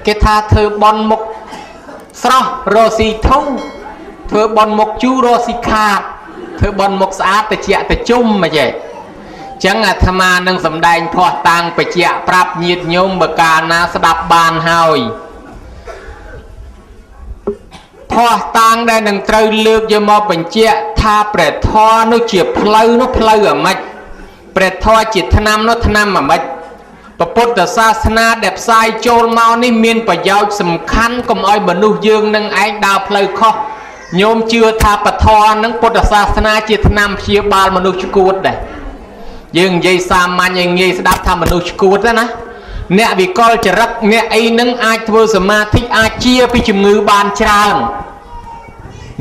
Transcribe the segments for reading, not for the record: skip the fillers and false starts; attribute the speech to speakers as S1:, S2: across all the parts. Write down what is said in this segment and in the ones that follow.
S1: cái tha thơ bon mục sro rô si thông thơ bon mục chú rô si khát thơ bon mục sát tờ chẹ tờ chung mà vậy chẳng là tham ma nâng sầm đành phò tàng bạch chẹ prap nhiệt nhôm bờ cà na sập bàn hòi phò tàng đây nâng trâu lược cho mò bạch chẹ tha bẹt thò nó chìa pleu ở mạch bẹt thò chỉ tham nó tham mà mạchประพุทธศาสนาเด็บไซโจลมานี่มีนประโยชน์สำคัญก็อ้อยบรรลุยืงนั่งไอ้ดาวเพลย์ข้อโยมเชื่อทาปทอนั่งพุทธศาสนาจิตนำเพียบาลมนุษย์กูดเลยยืงยัยสามัญยังยัยสดับทำมนุษย์กูดนะเนี่ยวิกลจะรักเนี่ยไอ้นั่งไอ้ทัวสมาธิอาเชียพิจมือบานชรา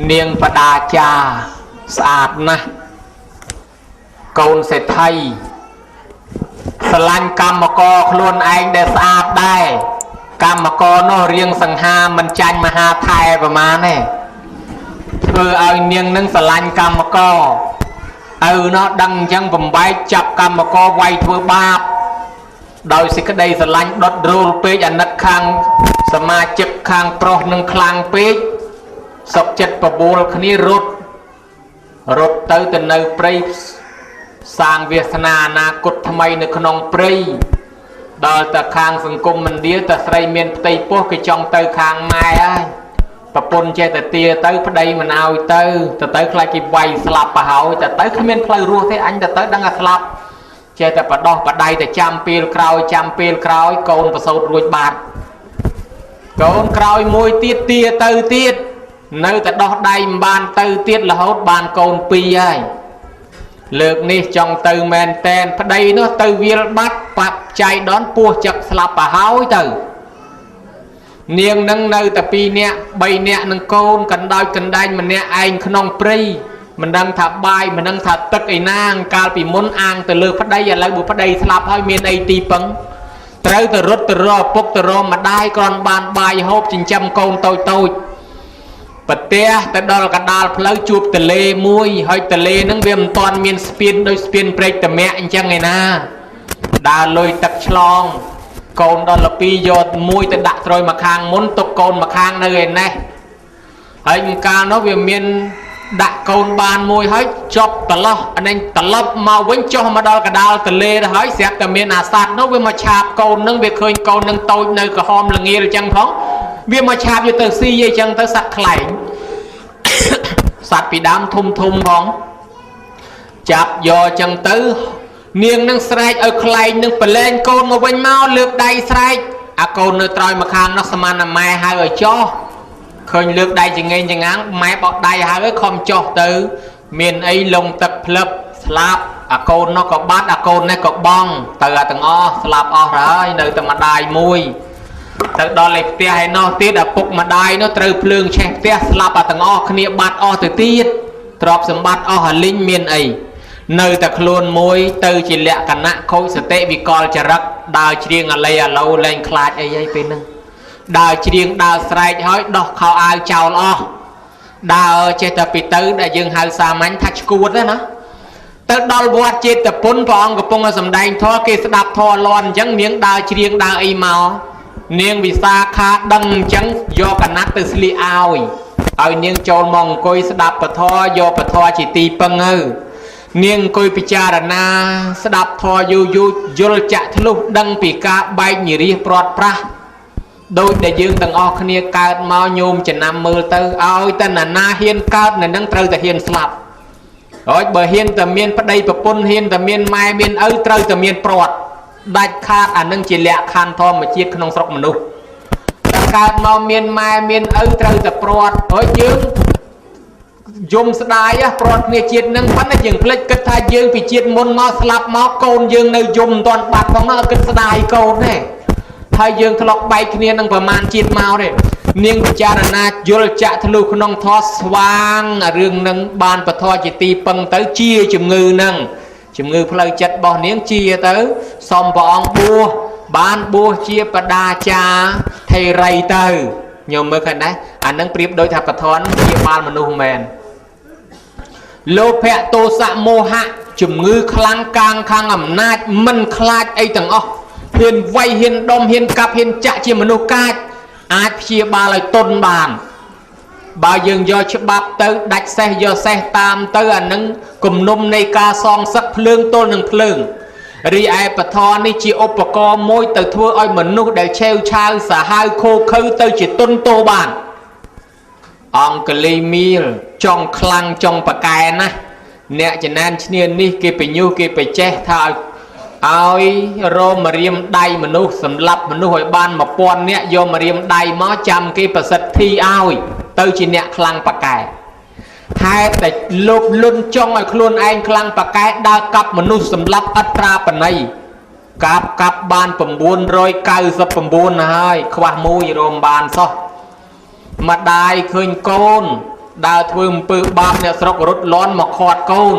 S1: เนียงประดาจาสะอาดนะโกนเสร็จไทยสลันกรรมกรคล้วนเองได้สะอาดได้กรรมกรโนเรียงสังหามันจันมหาไทยประมาณนี้เพื่อเอาเนียงนั่งสลันกรรมกรเนาะดังยังผมใบจับกรรมกรไว้ทั่วบาปโดยสิกได้สลันดดรูเปย์อันนักขังสมาจิกขังโปรหนึ่งคลังเปย์ศกจัดประบูลคณีรถเต้าแต่ในปริสร้างเวทนานาคตทำไมในขนมปรีดอตะคางสังคมมันเดียวแต่ใส่เมียนไตพวกกิจองเตยคางไม้ปะปนเจแต่เตียเตยพอดีมันเอาเตยแต่เตยใครกิบไวสลับปะเหาแต่เตยขมิ้นเพลรัวที่อันแต่เตยดังสลับเจแต่ปะดอกปะใดแต่จำปีลคราวโกนประสดรวยบาทโกนคราวมวยเตียเตยเตียเนื้อแต่ดอกใดบานเตยเตียละหดบานโกนปีไอเลิกนี่จองตือแมนแตนพอดีเนาะตือวิลบัดปับใจดอนปัวจักสลับปะเฮาตือเนียงนั่งในแต่ปีเนี้ยใบเนี้ยนั่งโกนกันได้มันเนี้ยไอ้ขนมปรีมันดังถับใบมันดังถับตึกไอ้นางกาลปีมุนอ่างแต่เลิกพอดีอย่าเลยบุพอดีสลับให้เมียนไอตีปังเต๋อแต่รถแต่รอปกแต่รอมาได้ก่อนบานใบหอบจิงจำโกนโตปะเตะแต่ดอลกระดาษเพลจูบทะเลมวยหอยทะเลนั่งเวียมตอนเมียนสปินโดยสปินเปรตแต่แม่จังไงนะดาลอยตักฉลองโกนดอลปีโยดมวยแต่ดักตรอยมาคางมุนตกโกนมาคางนั่นเองนะหอยมีการน้องเวียมเมียนดักโกนบานมวยหอยจบตลอดอันนั้นตลอดมาเว้นจ่อมาดอลกระดาษทะเลหอยเสียแต่เมียนอาสัตน้องเวียมาฉาบโกนนั่งเวียเคยโกนนั่งโตในกระหอมละเงียจังท้องเวียมาฉาบอยู่เตอร์ซีเยจังเตอร์สักไข่สัตว์ปีดำทุ่มของจับยอจังตื้อเนียงนั่งสไลด์เอาใครนั่งไปเล่นโกนมาวันเมาเลือกใดสไลด์อาโกนเนื้อตรอยมาคางนักสมานไม้หายเอาจ่อเคยเลือกใดจังไงจังงั้นไม้บอกใดหายเอาคอมจ่อตื้อเมียนไอ้ลงตักพลับสลับอาโกนนกกบัดอาโกนในกบ้องตื้อตั้งอ้อสลับอ้อเลยเนื้อตั้งมาได้มวยแต่ดอลเล็กเตี้ยให้นอตีดปุกมาได้เนาะเตยเพลิงแช่เตี้ยสลับตั้งอ้อขณีบัดอ้อตัวตีดตรอบสมบัติอ้อลิงเมียนไอเนยแต่โคลนมวยเตยจิเละกันนะเขาสเตวิกอลจะรักดาวเชียงอะไรอะเราแรงคลาดไอ้ยัยเป็นนึงดาวเชียงดาวสไลด์ห้อยดอกเขาอายเจ้าอ้อดาวเจตปิเตอร์ได้ยังหาสามัญทัชกูดนะเตยดอลวัดเจตปนพองกับปงสมได้ทอเกสดับทอลอนยังเนียงดาวเชียงดาวไอเมาเนียงวิสาขาดังจังโยกันนัดตึสลีเอาเอาเนียงโจลมองกุยสดับปะทอโยปะทอจิตีปังเนียงกุยพิจารณาสดับทอยูยุลจะทะลุดังปีกาใบหนีรีปลอดพระโดยได้ยืงตั้งออกเนียกาดมาโยมจะนำมือเตอเอาแต่นาเฮียนกาดนั่นดังเตอแต่เฮียนสลับโอ้ยเบอร์เฮียนแต่เมียนปะไดปะปนเฮียนแต่เมียนไม้เมียนเตอแต่เมียนปลอดได้คาดอันนึงจิเละคานทอมาเจียดขนมสกมนุษย์การมาเมียนไม้เมียนเตอแต่ปลอดโอ้ยยืงยมสดายปลอดเนี่ยเจียดนึงพันอย่างเพลิดกระทายยืงไปเจียดมนมาสลับมาโกนยืงในยมตอนบัดของน่ากระสดายโกนเนี่ยถ้ายืงทะเลาะใบเนียนั่งประมาณเจียดเมาเนี่ยเนียงพิจารณายุลจะทะลุขนมทอสว่างเรื่องนึงบานปะทอจิตีปังเตอเจียจุงือนั่งจุงือเพลย์จัดบ่อเนียงเจียเตอสอมปองบัวบ้านบัวเจียปดาจาไทยไรเตอโยมเมื่อกันได้อันนั้นเปรียบโดยทับกระท้อนเจียบานมนุษย์แมนโลภะโทสะโมหะจุ่มงือคลังกลางข้างอำนาจมันคลาดไอ้ต่างอ้อเห็นไวเห็นดมเห็นกับเห็นจะเจียมนุษย์กาด អាចព្យាបាលឲ្យទុនបានបើយើងយកច្បាប់ទៅដាច់សេះយកសេះតាមទៅអានឹងគំនុំនៃការសងសឹកភ្លើងទល់នឹងភ្លើងរីឯបធរនេះជាឧបករណ៍មួយទៅធ្វើឲ្យមនុស្សដែលឆេវឆាវសាហាវខូខើទៅជាទុនតូបានអង្គលីមៀលចង់ខ្លាំងចង់ប្រកែណាអ្នកចំណានឈ្នានេះគេបញុះគេបចេះថាឲ្យរមរៀមដៃមនុស្សសម្លាប់មនុស្សឲ្យបាន1000នាក់យកមរៀមដៃមកចាំគេប្រសិទ្ធិឲ្យទៅជាអ្នកខ្លាំងប្រកែហេតុតែលោភលន់ចង់ឲ្យខ្លួនឯងខ្លាំងប្រកែដើរកាប់មនុស្សសម្លាប់អត្រាបណីកាប់បាន999ហើយខ្វះមួយរមបានសោះម្ដាយឃើញកូនដើរធ្វើអំពើបាបអ្នកស្រុករត់លន់មកខាត់កូន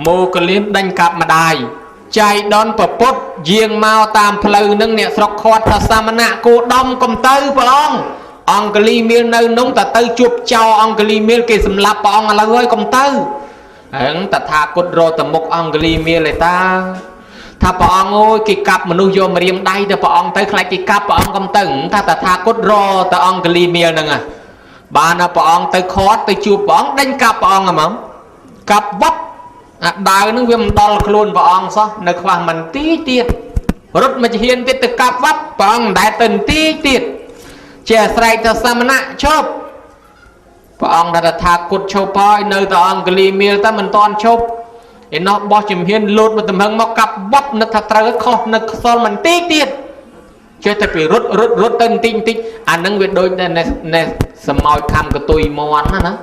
S1: មកលៀមដេញកាប់ម្ដាយចៃដនប្រពុតយាងមកតាមផ្លូវនឹងអ្នកស្រុកខាត់ថាសាមណៈគោដំកំទៅព្រះអង្គលីមៀលនៅនោះតទៅជួបចោអង្គលីមៀលគេសម្លាប់ព្រះអង្គឥឡូវហើយកុំទៅហឹងតថាគតរតមុខអង្គលីមៀលឯតាថាព្រះអង្គអើយគេកាប់មនុស្សយកមករៀមដៃទៅព្រះអង្គទៅខ្លាចគេកាប់ព្រះអង្គកុំទៅថាតថាគតរតអង្គលីមៀលហ្នឹងបានព្រះអង្គទៅខាត់ទៅជួបព្រះអង្គដេញកាប់ព្រះអង្គហ្មងកាប់វត្តអាដាវនឹងវាមិនដល់ខ្លួនព្រះអង្គសោះនៅខ្វះមិនទីទៀតរត់មកជាហ៊ានទៀតទៅកាប់វត្តព្រះអង្គមិនដែលទៅទីទៀតជាស្រែកទៅសាមណៈឈប់ព្រះអង្គដែលថាគត់ឈប់ហើយនៅតែអង្គលីមៀលតែមិនតាន់ឈប់ឯណោះបោះជំហានលោតមកទំហឹងមកកាប់វត្តនឹកថាត្រូវខុសនឹកខ្សលមិនទីទៀតចេះតែពីរត់ទៅបន្តិចអានឹងវាដូចតែសមោចខំកតុយមន់ណា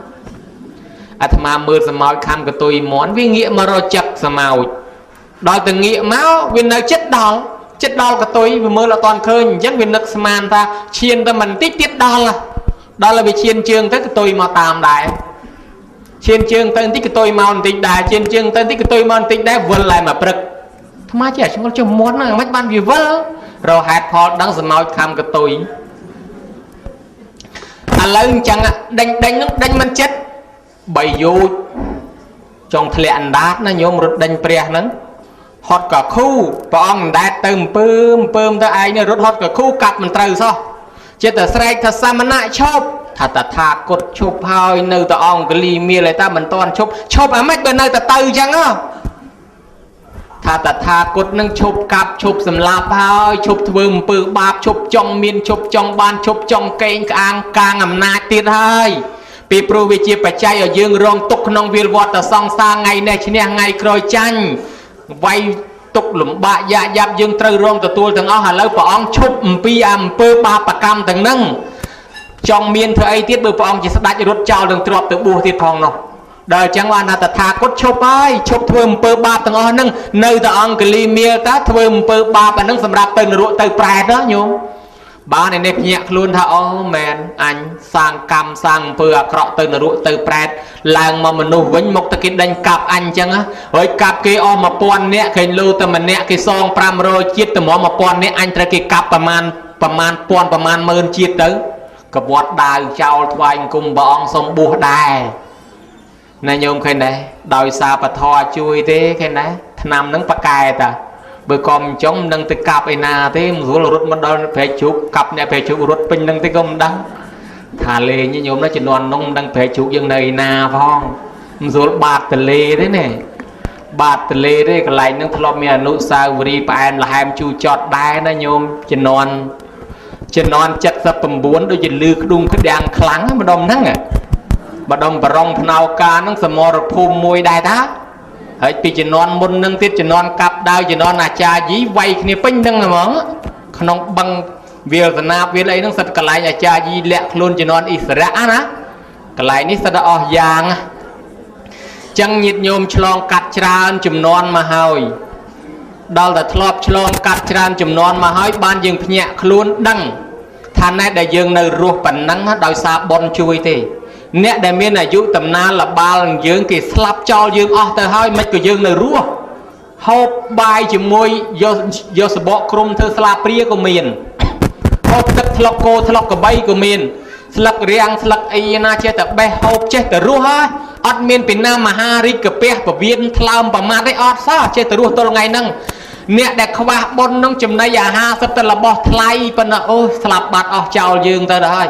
S1: អាត្មាមើលសមោចខំកតុយមន់វាងាកមករកចឹកសមោចដល់ទៅងាកមកវានៅចិត្តដល់កតុយវាមើលអត់តាន់ឃើញអញ្ចឹងវានឹកស្មានថាឈានតែមិនតិចទៀតដល់ហើយវាឈានជើងទៅកតុយមកតាមដែរឈានជើងទៅបន្តិចកតុយមកបន្តិចដែរឈានជើងទៅបន្តិចកតុយមកបន្តិចដែរវិលlạiមកព្រឹកអាត្មាចេះឆ្ងល់ចុះមន់ហ្នឹងមិនបានវាវិលរហេតុផលដឹងសមោចខំកតុយឥឡូវអញ្ចឹងដេញហ្នឹងដេញមិនចិត្តបីយោជចង់ធ្លាក់អណ្ដាតណាញោមរត់ដេញព្រះហ្នឹងហត់ក៏ខូព្រះអង្គអណ្ដែតទៅអំពើទៅឯងរត់ហត់ក៏ខូកាប់មិនត្រូវសោះចិត្តតែស្រែកថាសាមណៈឈប់ថាតថាគតឈប់ហើយនៅតែអង្គលីមៀលឯតាមិនតាន់ឈប់អាម៉េចបើនៅតែទៅអញ្ចឹងថាតថាគតនឹងឈប់កាប់ឈប់សម្លាប់ហើយឈប់ធ្វើអំពើបាបឈប់ចង់មានឈប់ចង់បានឈប់ចង់កេងក្អាងកាងអំណាចទៀតហើយពីព្រោះវាជាបច្ច័យឲ្យយើងរងទុកក្នុងវាលវត្តសង្សារថ្ងៃនេះឈ្នះថ្ងៃក្រោយចាញ់វាយទុកលំបាកយ៉ាប់យើងត្រូវរងទទួលទាំងអស់ឥឡូវព្រះអង្គឈប់អំពីអំពើបាបកម្មទាំងហ្នឹងចង់មានធ្វើអីទៀតបើព្រះអង្គជាស្ដេចរត់ចោលនឹងទ្របទៅបួសទៀតផងនោះដល់អញ្ចឹងបានថាតថាគតឈប់ហើយឈប់ធ្វើអំពើបាបទាំងអស់ហ្នឹងនៅតែអង្គលីមៀលតាធ្វើអំពើបាបអាហ្នឹងសម្រាប់ទៅនរកទៅប្រែតញោមបានឯនេះភ្ញាក់ខ្លួនថាអូមែនអញសាងកម្មសាងអំពើអាក្រក់ទៅនរកទៅប្រែតឡើងមកមនុស្សវិញមកតែគេដេញកាប់អញអញ្ចឹងហើយកាប់គេអស់1000នាក់ឃើញលូតែម្នាក់គេសង500ជាតិតម្រាំ1000នាក់អញត្រូវគេកាប់ប្រមាណ10000ជាតិទៅកវត្តដាវចោលថ្វាយអង្គមព្រះអង្គសូមបួសដែរណាញោមឃើញដែរដោយសារពធជួយទេឃើញដែរឆ្នាំហ្នឹងប៉កែតាបើកុំចុងនឹងទៅកាប់ឯណាទេមិនស្រួលរត់មកដល់ព្រែកជុកកាប់អ្នកព្រែកជុករត់ពេញនឹងទេក៏មិនដឹងថាលេងញោមណាជំនាន់នោះមិនដឹងព្រែកជុកយើងនៅឯណាផងមិនស្រួលបាតទលេទេណាបាតទលេទេកន្លែងហ្នឹងធ្លាប់មានអនុស្សាវរីយ៍ផ្អែមល្ហែមជូរចត់ដែរណាញោមជំនាន់79ដូចជាលឺក្ដុងក្ដាំងខ្លាំងម្ដុំហ្នឹងម្ដុំបរងភ្នៅការហ្នឹងសមរភូមិមួយដែរតាហើយពីជំនាន់មុននឹងទៀតជំនាន់កាប់ដាវជំនាន់អាចារ្យយីវាយគ្នាពេញហ្នឹងហ្មងក្នុងបឹងវាលសនាវាលអីហ្នឹងសិតកន្លែងអាចារ្យយីលាក់ខ្លួនជំនាន់អ៊ីស្រាអែលណាកន្លែងនេះសិតអស់យ៉ាងចឹងញាតិញោមឆ្លងកាត់ច្រើនជំនាន់មកហើយដល់តែធ្លាប់ឆ្លងកាត់ច្រើនជំនាន់មកហើយបានយើងភ្ញាក់ខ្លួនដឹងថាណែដែលយើងនៅរស់ប៉ុណ្ណឹងដោយសារបុណ្យជួយទេអ្នកដែលមានអាយុតំណាលលបាលនឹងយើងគេស្លាប់ចោលយើងអស់ទៅហើយមិនក៏យើងនៅរស់ហូបបាយជាមួយយកសបកក្រុមធ្វើស្លាព្រាក៏មានហូបទឹកថ្លុកគោថ្លុកក្របីក៏មានស្លឹករាំងស្លឹកអីណាចេះតែបេះហូបចេះតែរស់ហើយអត់មានពីណាមហារិទ្ធកាពះពវៀនថ្លើមប្រមាថអីអត់សោះចេះតែរស់ទល់ថ្ងៃហ្នឹង nè để khoa bôn nông chùm này à ha sắp tới là bỏ thay bên ô slap bát ở chào dương tới đây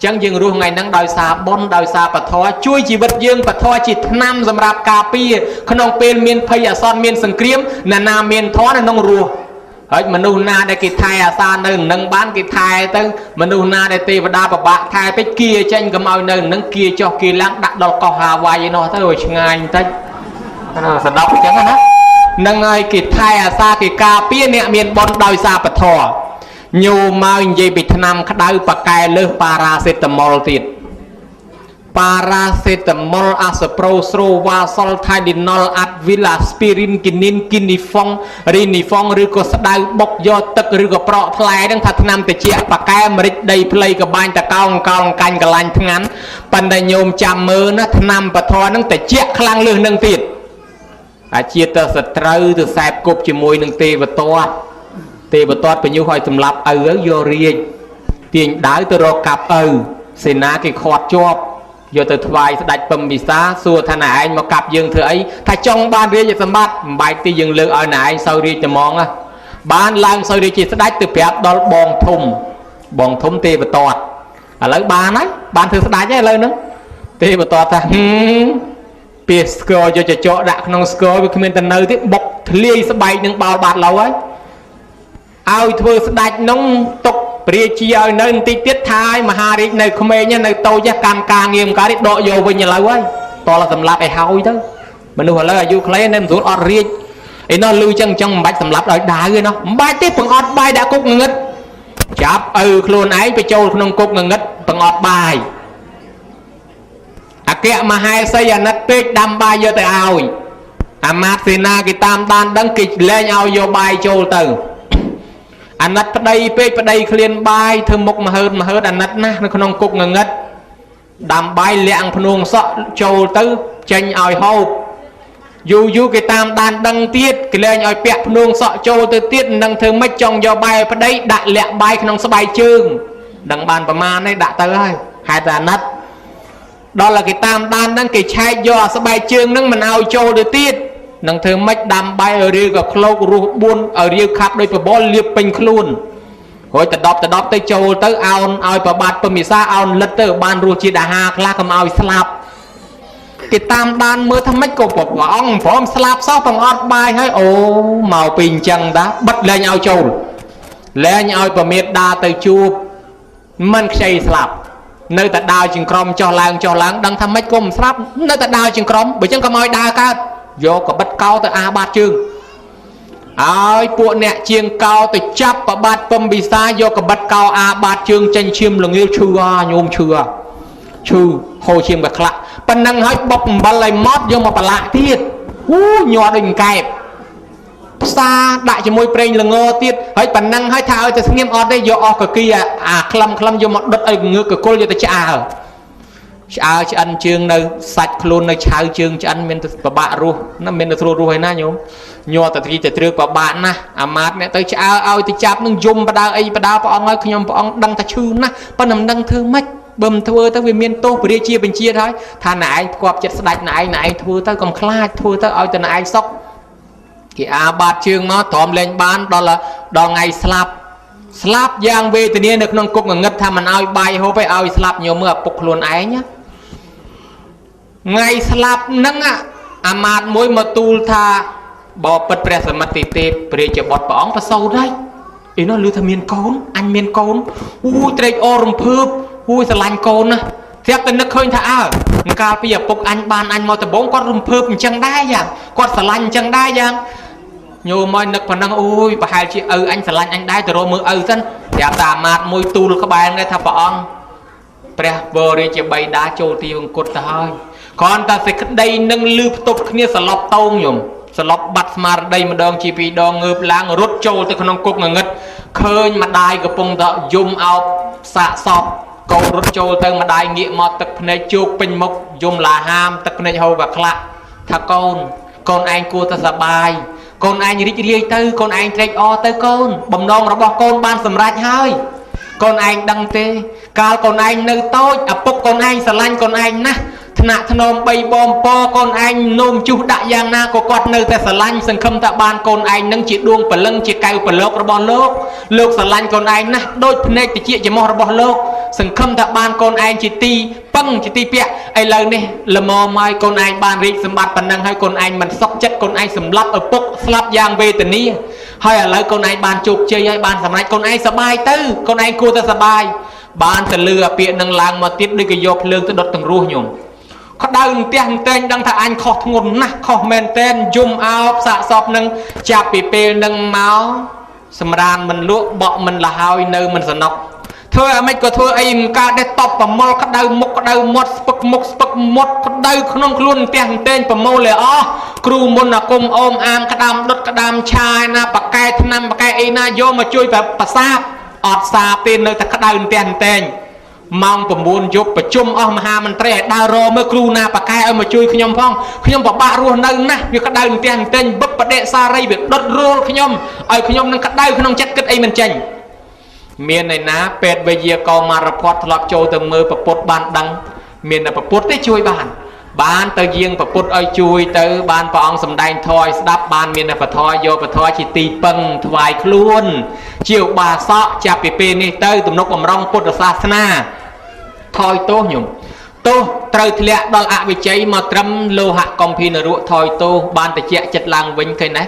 S1: chẳng dương ruộng ngày nắng đòi xa bôn đòi xa bà thoa chui chỉ vật dương bà thoa chỉ năm dầm rạp cà pi khăn ông bên miền phay à son miền sừng kiếm nà na miền thoa nà nông rùa ấy mà nu na để kịp thay à xa nơi nâng bán kịp thay tới mà nu na để tì và đa bà bạc thay cái kia tranh cầm ao nơi nâng kia cho kia láng đặt đọc cò hà hoài nó tới rồi ngay tới nó sẽ đọc chẳng hạn nâng ơi kịp thay à xa kịp cà pi nè miền bôn đòi xa bà thoa nhiều mà gì bị tham khát đau bạc cài lơ paracetamol tiệt paracetamol asproso vasol Tylenol Advil aspirin kinin kinifong rinifong ឬក៏ស្ដៅបុកយកទឹកឬក៏ប្រក់ផ្លែហ្នឹងថាថ្នាំតិចបកែមរិចដីផ្លៃក៏បាញ់តកោងកោងកាញ់កលាញ់ថ្ងាន់ប៉ុន្តែញោមចាំមើលណាថ្នាំបធរហ្នឹងតិចខ្លាំងលើសនឹងទៀតអាជាទៅសត្រូវទៅសែបគប់ជាមួយនឹងទេវតាទេវតាបញ្ញុឲ្យសម្លាប់ឪយករាជទាញដាវទៅរកកាប់ឪសេនាគេខាត់ជាប់យកទៅថ្វាយស្ដេចពំពិសាសួរថាណែឯងមកកាប់យើងធ្វើអីថាចង់បានរាជសម្បត្តិមិនបាច់ទេយើងលើកឲ្យណែឯងសូវរាជតែហ្មងបានឡើងសូវរាជជាស្ដេចទៅប្រាប់ដល់បងធំទេវតាឥឡូវបានហើយបានធ្វើស្ដេចហើយឥឡូវហ្នឹងទេវតាថាពីស្គរយកចចកដាក់ក្នុងស្គរវាគ្មានតែនៅទេបុកធ្លាយស្បែកនឹងបោលបាត់ឡូវហើយឲ្យធ្វើស្ដេចនោះទុកព្រះរាជាឲ្យនៅបន្តិចទៀតថាឲ្យមហារាជនៅក្មេងនៅតូចកម្មការងារការនេះដកយកវិញឥឡូវហើយតោះសម្លាប់ឲ្យហើយទៅមនុស្សឥឡូវអាយុខ្លីនៅមិនស្រួលអត់រាជឯនោះលឺចឹងមិនបាច់សម្លាប់ឲ្យដាវទេណោះមិនបាច់ទេបង្អត់បាយដាក់គុកងឹតចាប់ឪខ្លួនឯងទៅចូលក្នុងគុកងឹតបង្អត់បាយអគ្គមហេសីអាណិតពេកដាំបាយយកទៅឲ្យអាមាត្យសេនាគេតាមដានដឹងគេលែងឲ្យយកបាយចូលទៅអាណិតប្តីពេកប្តីឃ្លានបាយធ្វើមុខមហឺតអាណិតណាស់នៅក្នុងគុកងងឹតដាំបាយលាក់ភ្នួងសក់ចូលទៅចេញឲ្យហូបយូរគេតាមដានដឹងទៀតគេលែងឲ្យពាក់ភ្នួងសក់ចូលទៅទៀតនឹងធ្វើម៉េចចង់យកបាយប្តីដាក់លាក់បាយក្នុងស្បែកជើងដឹងបានប្រមាណនេះដាក់ទៅហើយហេតុតែអាណិតដល់គេតាមដានហ្នឹងគេឆែកយកស្បែកជើងហ្នឹងមិនឲ្យចូលទៅទៀតនឹងធ្វើម៉េចដាំបាយឲ្យរាវក៏ឃ្លោករស់4ឲ្យរាវខាប់ដោយបបលលាបពេញខ្លួនរួចទៅ10ទៅចូលទៅអោនឲ្យប្របាទពមិសាអោនលិតទៅបានរស់ជាតិអាហារខ្លះកុំឲ្យស្លាប់គេតាមដានមើលថាម៉េចក៏ព្រះអង្គព្រមស្លាប់សោះបង្អត់បាយហើយអូមកពីអញ្ចឹងតាបិទលែងឲ្យចូលលែងឲ្យប្រមេតដាទៅជួបមិនខ្ចីស្លាប់នៅតែដើរជាងក្រុមចុះឡើងដឹងថាម៉េចក៏មិនស្លាប់នៅតែដើរជាងក្រុមបើអញ្ចឹងក៏មកឲ្យដើរកើតយកកបិតកោទៅអាបាតជើងឲ្យពួកអ្នកជាងកោទៅចាប់ប្របាទពំពិសាយកកបិតកោអាបាតជើងចេញឈាមល្ងាវឈឺញោមឈឺហូរឈាមកក្លាក់ប៉ុណ្ណឹងឲ្យបុកអំបិលឲ្យម៉ត់យកមកប្រឡាក់ទៀតញ័រដូចកែបផ្សារដាក់ជាមួយប្រេងល្ងទៀតហើយប៉ុណ្ណឹងឲ្យថាឲ្យទៅស្ងៀមអត់ទេយកអស់កគីអាក្លឹមយកមកដុតឲ្យងើកកគល់យកទៅឆ្អើឆ្អិនជើងនៅសាច់ខ្លួននៅឆៅជើងឆ្អិនមានប្របាក់រស់ណាមានតែស្រួលរស់ហើយណាញោមញ័រតែទីតែត្រឹកប្របាក់ណាស់អាម៉ាតអ្នកទៅឆ្អើឲ្យទៅចាប់នឹងយំបដាអីបដាព្រះអង្គឲ្យខ្ញុំព្រះអង្គដឹងថាឈឺណាស់ប៉ុន្តែមិនដឹងធ្វើម៉េចបើមិនធ្វើទៅវាមានទោសព្រះរាជាបញ្ជាហើយថាណែឯងផ្គប់ចិត្តស្ដេចណែឯងធ្វើទៅកុំខ្លាចធ្វើទៅឲ្យតែណែឯងសុខគេអាបាតជើងមកទ្រាំលែងបានដល់ថ្ងៃស្លាប់យ៉ាងវេទនានៅក្នុងគុកងងឹតថាមិនឲ្យបាយហូបឯឲ្យស្លាប់ញោមមើលឪពុកខ្លួនឯងថ្ងៃស្លាប់ហ្នឹងអាមាតមួយមកទូលថាបបិទ្ធព្រះសមិទ្ធិទេពព្រះរាជបុត្រព្រះអង្គប្រសូតហើយអីនោះឮថាមានកូនអញមានកូនត្រេកអររំភើបស្រឡាញ់កូនណាស្រាប់តែនឹកឃើញថាកាលពីឪពុកអញបានអញមកដំបងគាត់រំភើបអញ្ចឹងដែរយ៉ាងគាត់ស្រឡាញ់អញ្ចឹងដែរយ៉ាងញោមមកនឹកប៉ុណ្ណឹងប្រហែលជាឪអញស្រឡាញ់អញដែរទៅរកមើលឪសិនប្រាប់តាអាមាតមួយទូលក្បែរនេះថាព្រះអង្គព្រះបរិជាបិតាចូលទីវង្គតទៅហើយគ្រាន់តែសេចក្តីនឹងលឺផ្ទប់គ្នាសឡប់តោងញោមសឡប់បាត់ស្មារតីម្ដងជាពីរដងងើបឡើងរត់ចូលទៅក្នុងគុកងងឹតឃើញម្ដាយកំពុងតែយំអោបសាកសពកូនរត់ចូលទៅម្ដាយងាកមកទឹកភ្នែកជោគពេញមុខយំឡាហាមទឹកភ្នែកហូរកាក្លាក់ថាកូនឯងគួរតែសប្បាយកូនឯងរីករាយទៅកូនឯងត្រេកអរទៅកូនបំណងរបស់កូនបានសម្រេចហើយកូនឯងដឹងទេកាលកូនឯងនៅតូចឪពុកកូនឯងស្រឡាញ់កូនឯងណាស់ ណៈធ្នម3បងពកូនឯងនោមជុះដាក់យ៉ាងណាក៏គាត់នៅតែស្រឡាញ់សង្ឃឹមថាបានកូនឯងនឹងជាដួងព្រលឹងជាកៅប្រឡោករបស់លោកស្រឡាញ់កូនឯងណាស់ដូចភ្នែកតិចច្រមុះរបស់លោកសង្ឃឹមថាបានកូនឯងជាទីពឹងជាទីពាក់ឥឡូវនេះល្មមហើយកូនឯងបានរីកសម្បត្តិប៉ុណ្ណឹងហើយកូនឯងមិនសុខចិត្តកូនឯងសម្លាប់ឪពុកស្លាប់យ៉ាងវេទនាហើយឥឡូវកូនឯងបានជោគជ័យហើយបានសម្រេចកូនឯងសប្បាយទៅកូនឯងគួរតែសប្បាយបានទៅលឺអាពាក្យនឹងឡើងមកទៀតដូចក៏យកភ្លើងទៅដុតទាំងរស់ញោមក្តៅផ្ទះតែងដឹងថាអញខុសធ្ងន់ណាស់ខុសមែនតែនយំអោបសាកសពនឹងចាប់ពីពេលនឹងមកសម្រានមិនលក់បក់មិនលហើយនៅមិនសនុកធ្វើអាម៉េចក៏ធ្វើអីមិនកើតទេតបប្រមល់ក្តៅមុខក្តៅមាត់ស្ពឹកមុខស្ពឹកមាត់ក្តៅក្នុងខ្លួនផ្ទះតែងប្រមូលឲ្យអស់គ្រូមុនអាគុំអូមអាមក្តាមដុតក្តាមឆាយណាបកែឆ្នាំបកែអីណាយកមកជួយប្រសាបអត់សាទេនៅតែក្តៅផ្ទះតែងម៉ោង9យប់ប្រជុំអស់មហាមន្ត្រីឲ្យដើររមើលគ្រូណាបកែឲ្យមកជួយខ្ញុំផងខ្ញុំពិបាករស់នៅណាស់វាក្តៅផ្ទះតែងបឹកបដិសារីវាដុតរួលខ្ញុំឲ្យខ្ញុំនឹងក្តៅក្នុងចិត្តគិតអីមិនចេញមានឯណាពេទ្យវិទ្យាករមករភ័តធ្លាប់ចូលទៅមើលប្រពុតបានដឹងមានតែប្រពុតទេជួយបានទៅយាងប្រពុតឲ្យជួយទៅបានព្រះអង្គសម្ដែងធម៌ឲ្យស្ដាប់បានមានតែពធយកពធជាទីពឹងថ្វាយខ្លួនជាឧបាសកចាប់ពីពេលនេះទៅទំនុកបំរុងពុទ្ធសាសនាថយទោសញោមទោសត្រូវធ្លាក់ដល់អវិជ័យមកត្រឹមលោហៈកំភីនរៈថយទោសបានតិចចិត្តឡើងវិញឃើញណា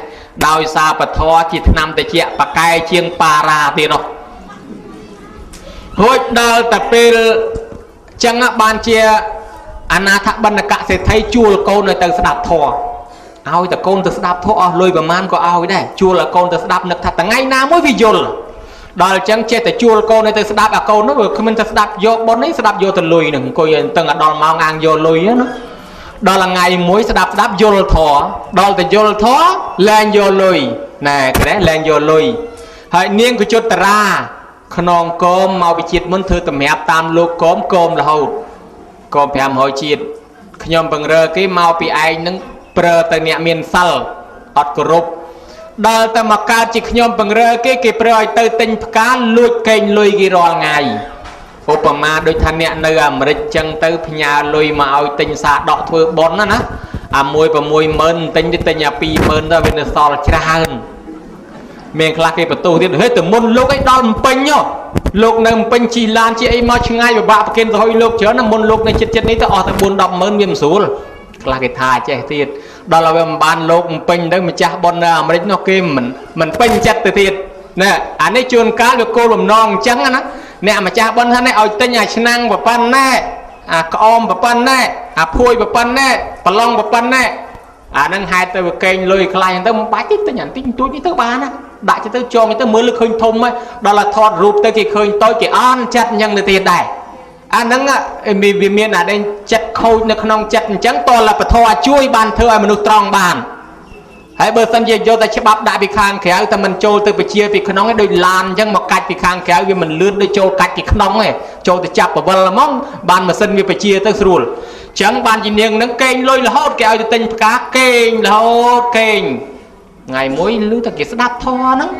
S1: ដោយសារពធជាឆ្នាំតិចបកែជាងបារាទៀតនោះរួចដល់តែពេលចឹងបានជាអនាថបណ្ឌកសេដ្ឋីជួលកូនឲ្យទៅស្ដាប់ធម៌ឲ្យតែកូនទៅស្ដាប់ធម៌អស់លុយប្រមាណក៏ឲ្យដែរជួលឲ្យកូនទៅស្ដាប់នឹកថាថ្ងៃណាមួយវាយល់ដល់អញ្ចឹងចេះតែជួលកូនឲ្យទៅស្ដាប់អាកូននោះគ្មានទៅស្ដាប់យកប៉ុននេះស្ដាប់យកទៅលុយនឹងអង្គុយតឹងដល់ម៉ោងអាងយកលុយណាដល់ថ្ងៃមួយស្ដាប់យល់ធម៌ដល់តែយល់ធម៌លែងយកលុយណែក្រែលែងយកលុយហើយនាងកជុតតារាខ្នងគោមមកពីជាតិមុនធ្វើតម្រាប់តាមលោកគោមរហូតគោម500ជាតិខ្ញុំបង្រើគេមកពីឯងនឹងប្រើទៅអ្នកមានសិលអត់គោរពដល់តែមកកើតជាខ្ញុំបង្រើគេប្រើឲ្យទៅទិញផ្កាលួចកេងលុយគេរាល់ថ្ងៃឧបមាដូចថាអ្នកនៅអាមេរិកចឹងទៅផ្ញើលុយមកឲ្យទិញសាដកធ្វើប៉ុនណាអា1-60000ទិញទៅទិញអា20000ទៅវានៅសល់ច្រើនមានខ្លះគេបន្ទោសទៀតហេទៅមុនលោកឯងដល់ម្ពិញលោកនៅម្ពិញជីឡានជាអីមកឆ្ងាយពិបាកប្រគិនទៅឲ្យលោកច្រើនណាមុនលោកនៅចិត្តនេះទៅអស់តែ4-10ម៉ឺនវាមិនស្រួលខ្លះគេថាចេះទៀតដល់ឲ្យវាមិនបានលោកម្ពិញទៅម្ចាស់ប៉ុននៅអាមេរិកនោះគេមិនពេញចិត្តទៅទៀតណែអានេះជួនកាលវាគោលបំណងអញ្ចឹងណាអ្នកម្ចាស់ប៉ុនថានេះឲ្យទិញអាឆ្នាំងប្រប៉ុណ្ណែអាក្អមប្រប៉ុណ្ណែអាភួយប្រប៉ុណ្ណែប្រឡងប្រប៉ុណ្ណែអានឹងហេតុទៅវាកេងលុយខ្លាញ់ទៅមិនបាច់ទេទិញអាតិចតួចនេះទៅបានណាដាក់ទៅចងទៅមើលលើឃើញធំហ្នឹងដល់តែថតរូបទៅគេឃើញតូចគេអន់ចិត្តអញ្ចឹងទៅទៀតដែរអាហ្នឹងវាមានអាដែលចិត្តខូចនៅក្នុងចិត្តអញ្ចឹងតលពធជួយបានធ្វើឲ្យមនុស្សត្រង់បានហើយបើសិនជាយកតែច្បាប់ដាក់ពីខាងក្រៅតែមិនចូលទៅពជាពីក្នុងឯងដូចឡានអញ្ចឹងមកកាច់ពីខាងក្រៅវាមិនលឿនដូចចូលកាច់ពីក្នុងឯងចូលទៅចាប់បវលហ្មងបានម៉ាស៊ីនវាពជាទៅស្រួលអញ្ចឹងបានជានាងនឹងកេងលុយរហូតគេឲ្យទៅទិញផ្កាកេងរហូតកេងថ្ងៃមួយឮតែគេស្ដាប់ធម៌ហ្នឹង